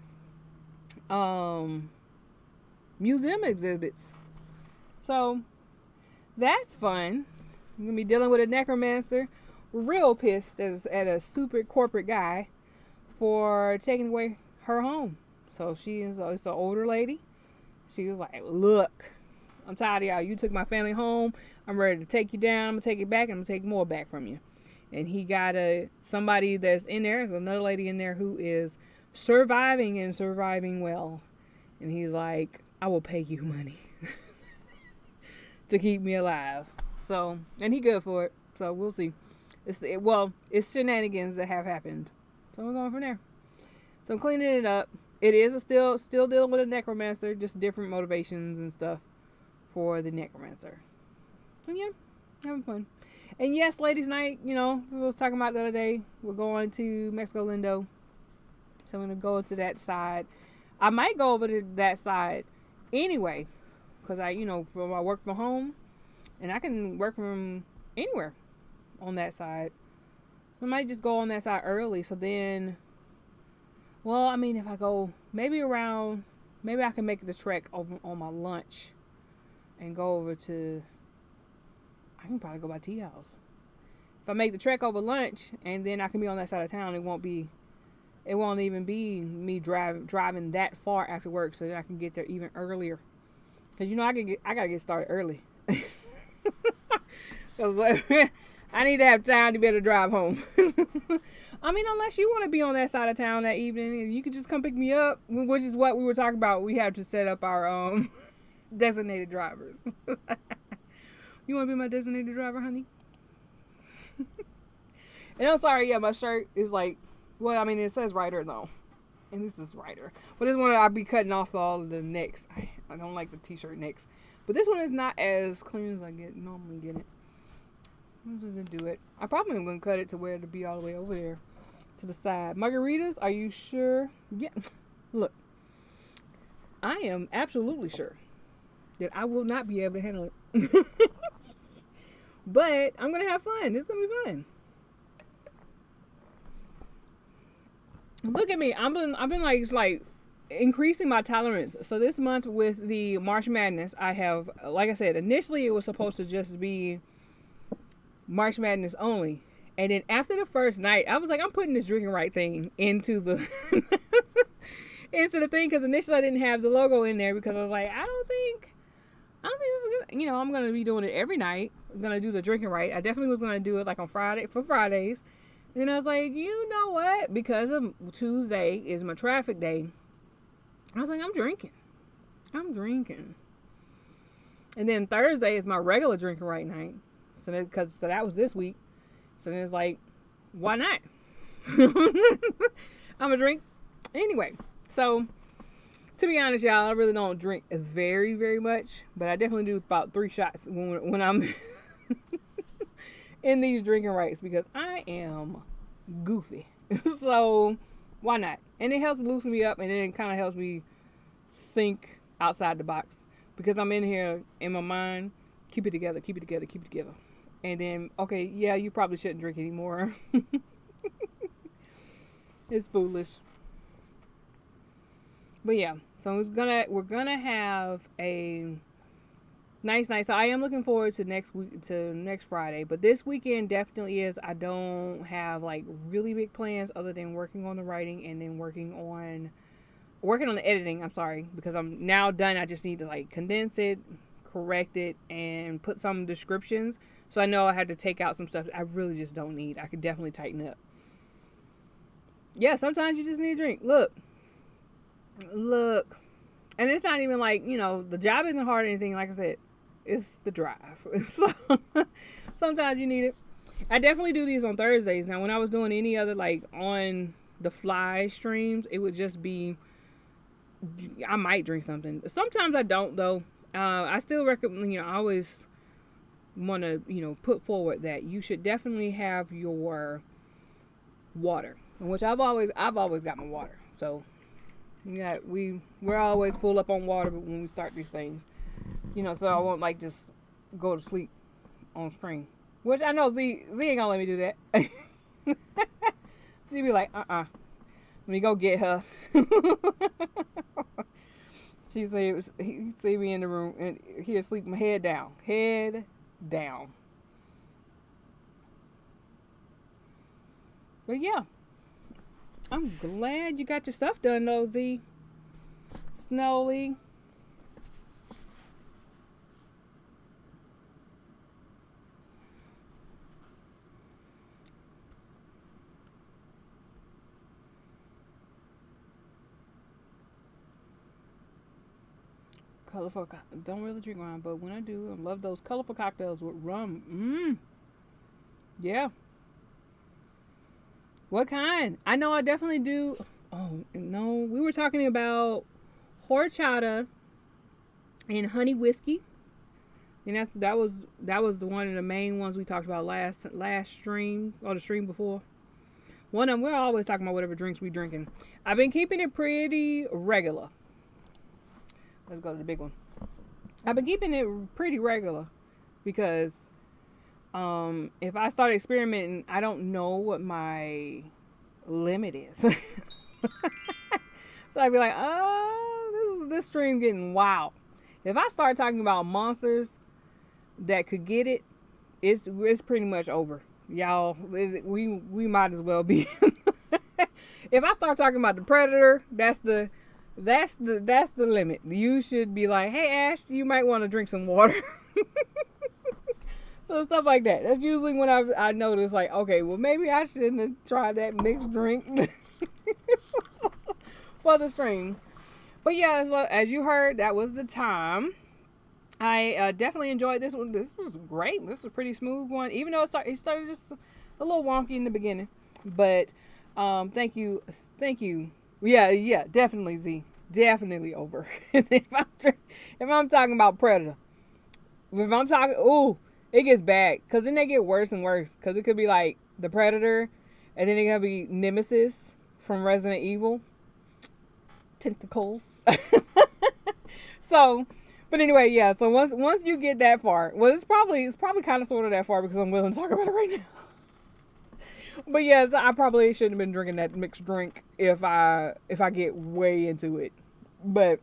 museum exhibits. So that's fun. I'm gonna be dealing with a necromancer, real pissed at a super corporate guy for taking away her home. So it's an older lady. She was like, look, I'm tired of y'all. You took my family home. I'm ready to take you down. I'm gonna take it back, and I'm gonna take more back from you. And he got somebody that's in there. There's another lady in there who is surviving and surviving well. And he's like, I will pay you money to keep me alive. So, and he good for it. So we'll see. It's shenanigans that have happened. So we're going from there. So I'm cleaning it up. It is still dealing with a necromancer, just different motivations and stuff for the necromancer. So yeah, having fun. And yes, ladies' night, I was talking about the other day, we're going to Mexico Lindo. So I'm going to go to that side. I might go over to that side anyway, because I work from home, and I can work from anywhere on that side. So I might just go on that side early. So then, if I go maybe I can make the trek over on my lunch and go over to, I can probably go by Tea House. If I make the trek over lunch and then I can be on that side of town, it won't even be me driving that far after work, so that I can get there even earlier. Because I gotta get started early. Because I need to have time to be able to drive home. Unless you want to be on that side of town that evening, you could just come pick me up, which is what we were talking about. We have to set up our designated drivers. You want to be my designated driver, honey? And I'm sorry, yeah, my shirt is like, it says writer though, and this is writer. But this one I'll be cutting off all of the necks. I don't like the t-shirt necks, but this one is not as clean as I normally get it. I'm just gonna do it. I probably am gonna cut it to where it'll be all the way over there to the side. Margaritas, are you sure? Yeah. Look, I am absolutely sure that I will not be able to handle it. But I'm gonna have fun. It's gonna be fun. Look at me. I've been like increasing my tolerance. So this month with the March Madness, I have, like I said, initially it was supposed to just be March Madness only. And then after the first night, I was like, I'm putting this drinking right thing into the into the thing, because initially I didn't have the logo in there, because I was like, I don't think this is good. I'm gonna be doing it every night. I'm gonna do the drinking right. I definitely was gonna do it like on Fridays. And I was like, you know what? Because of Tuesday is my traffic day, I was like, I'm drinking. And then Thursday is my regular drinking right night. So that was this week. So then it's like, why not? I'm a drink anyway. So to be honest, y'all, I really don't drink as very, very much, but I definitely do about 3 shots when I'm in these drinking rights, because I am goofy. So why not? And it helps loosen me up, and then it kind of helps me think outside the box, because I'm in here in my mind, keep it together. And then, okay, yeah, you probably shouldn't drink anymore. It's foolish. But yeah, So we're gonna have a nice night. So I am looking forward to next Friday. But this weekend definitely is. I don't have like really big plans other than working on the writing and then working on the editing. I'm sorry, because I'm now done. I just need to like condense it, correct it, and put some descriptions. So I know I had to take out some stuff I really just don't need. I could definitely tighten up. Yeah, sometimes you just need a drink. Look. And it's not even like, the job isn't hard or anything. Like I said, it's the drive. So sometimes you need it. I definitely do these on Thursdays. Now, when I was doing any other like on the fly streams, it would just be, I might drink something. Sometimes I don't though. I still recommend, I always want to, put forward that you should definitely have your water, which I've always got my water. So yeah, we're always full up on water when we start these things, so I won't like just go to sleep on screen, which I know Z ain't gonna let me do that. She be like, let me go get her. He see me in the room and here sleeping, head down. But yeah, I'm glad you got your stuff done though, Z. Snowly. Colorful. Don't really drink wine, but when I do, I love those colorful cocktails with rum. Yeah. What kind? I know I definitely do. Oh, no. We were talking about horchata and honey whiskey. And that was one of the main ones we talked about last stream or the stream before. One of them, we're always talking about whatever drinks we drinking. I've been keeping it pretty regular. Let's go to the big one. I've been keeping it pretty regular because if I start experimenting, I don't know what my limit is. So I'd be like, this stream getting wild. If I start talking about monsters that could get it, it's pretty much over. Y'all, we might as well be. If I start talking about the Predator, that's the limit. You should be like, hey Ash, you might want to drink some water. So stuff like that. That's usually when I notice like, okay, well maybe I shouldn't have tried that mixed drink for the stream. But yeah, so as you heard, that was the time. I definitely enjoyed this one. This was great. This was a pretty smooth one, even though it started just a little wonky in the beginning. But thank you. Yeah, definitely Z. Definitely over. If I'm talking about Predator. If I'm talking, it gets bad. Because then they get worse and worse. Because it could be like the Predator. And then it could be Nemesis from Resident Evil. Tentacles. So, but anyway, yeah. So once you get that far. Well, it's probably kind of sort of that far. Because I'm willing to talk about it right now. But yes, I probably shouldn't have been drinking that mixed drink if I get way into it. But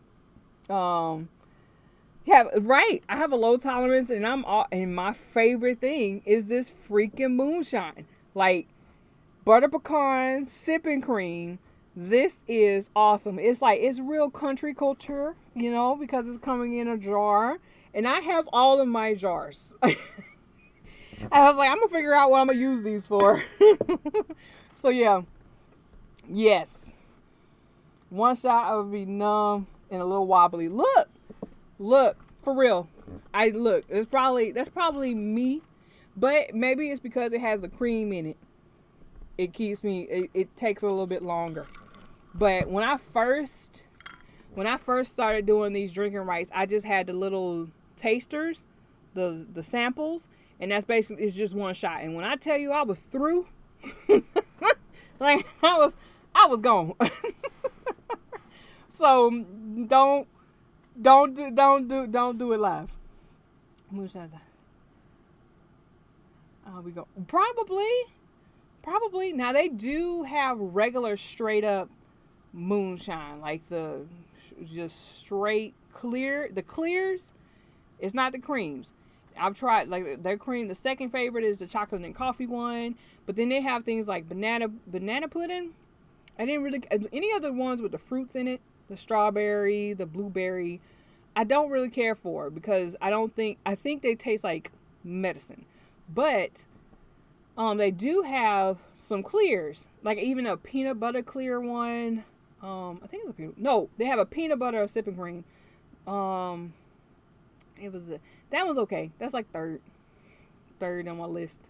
yeah, right. I have a low tolerance, and my favorite thing is this freaking moonshine, like butter pecan sipping cream. This is awesome. It's like it's real country culture, because it's coming in a jar, and I have all of my jars. I was like, I'm gonna figure out what I'm gonna use these for. So yeah, yes. One shot I would be numb and a little wobbly. Look, for real. That's probably me, but maybe it's because it has the cream in it. It keeps me. It takes a little bit longer. But when I first started doing these drinking rights, I just had the little tasters, the samples. And that's basically, it's just one shot. And when I tell you I was through, like I was gone. So don't do it live. We go. Probably. Now they do have regular straight up moonshine, like the just straight clear. The clears, it's not the creams. I've tried like their cream. The second favorite is the chocolate and coffee one, but then they have things like banana pudding. I didn't really any other ones with the fruits in it, the strawberry, the blueberry. I don't really care for because I think they taste like medicine, but they do have some clears, like even a peanut butter clear one. I think it's a peanut. No, they have a peanut butter sipping cream. That one's okay. That's like third on my list.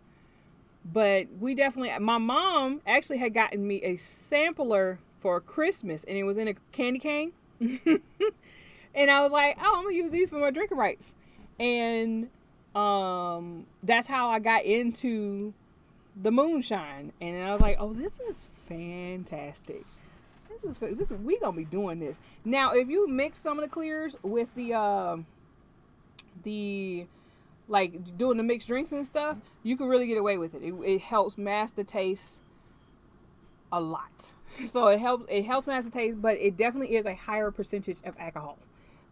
But my mom actually had gotten me a sampler for Christmas, and it was in a candy cane. And I was like, oh, I'm gonna use these for my drinking rights. And that's how I got into the moonshine. And I was like, oh, this is fantastic. We gonna be doing this. Now, if you mix some of the clears with the like doing the mixed drinks and stuff, you can really get away with it. It helps mask the taste a lot. So it helps mask the taste, but it definitely is a higher percentage of alcohol.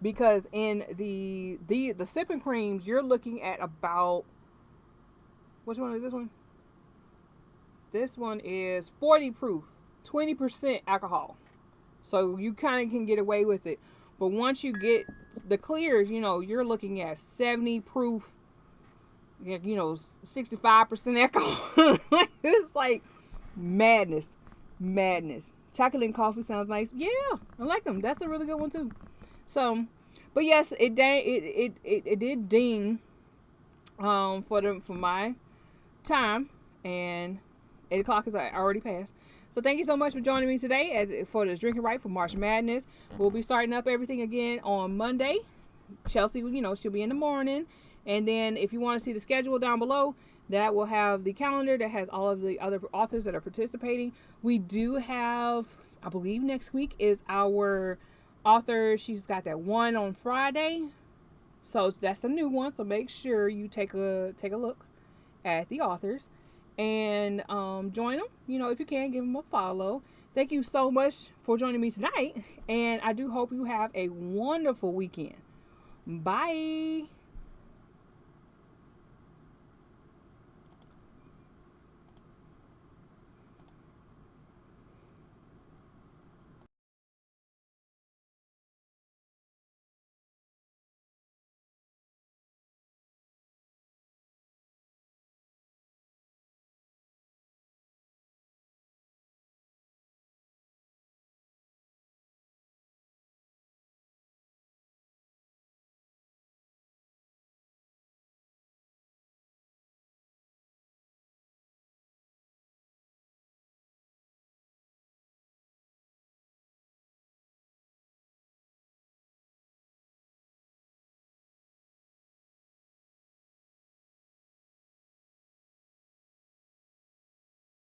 Because in the sipping creams, you're looking at about, which one is this one? This one is 40 proof, 20% alcohol. So you kind of can get away with it. But once you get the clears, you're looking at 70 proof, 65% alcohol. It's like madness. Chocolate and coffee sounds nice. Yeah, I like them. That's a really good one too. So, but yes, it did ding for my time, and 8 o'clock is already passed. So thank you so much for joining me today for this Drinking Right for March Madness. We'll be starting up everything again on Monday. Chelsea, she'll be in the morning. And then if you want to see the schedule down below, that will have the calendar that has all of the other authors that are participating. We do have, I believe next week is our author. She's got that one on Friday. So that's a new one. So make sure you take a look at the authors. And join them. If you can, give them a follow. Thank you so much for joining me tonight. And I do hope you have a wonderful weekend. Bye.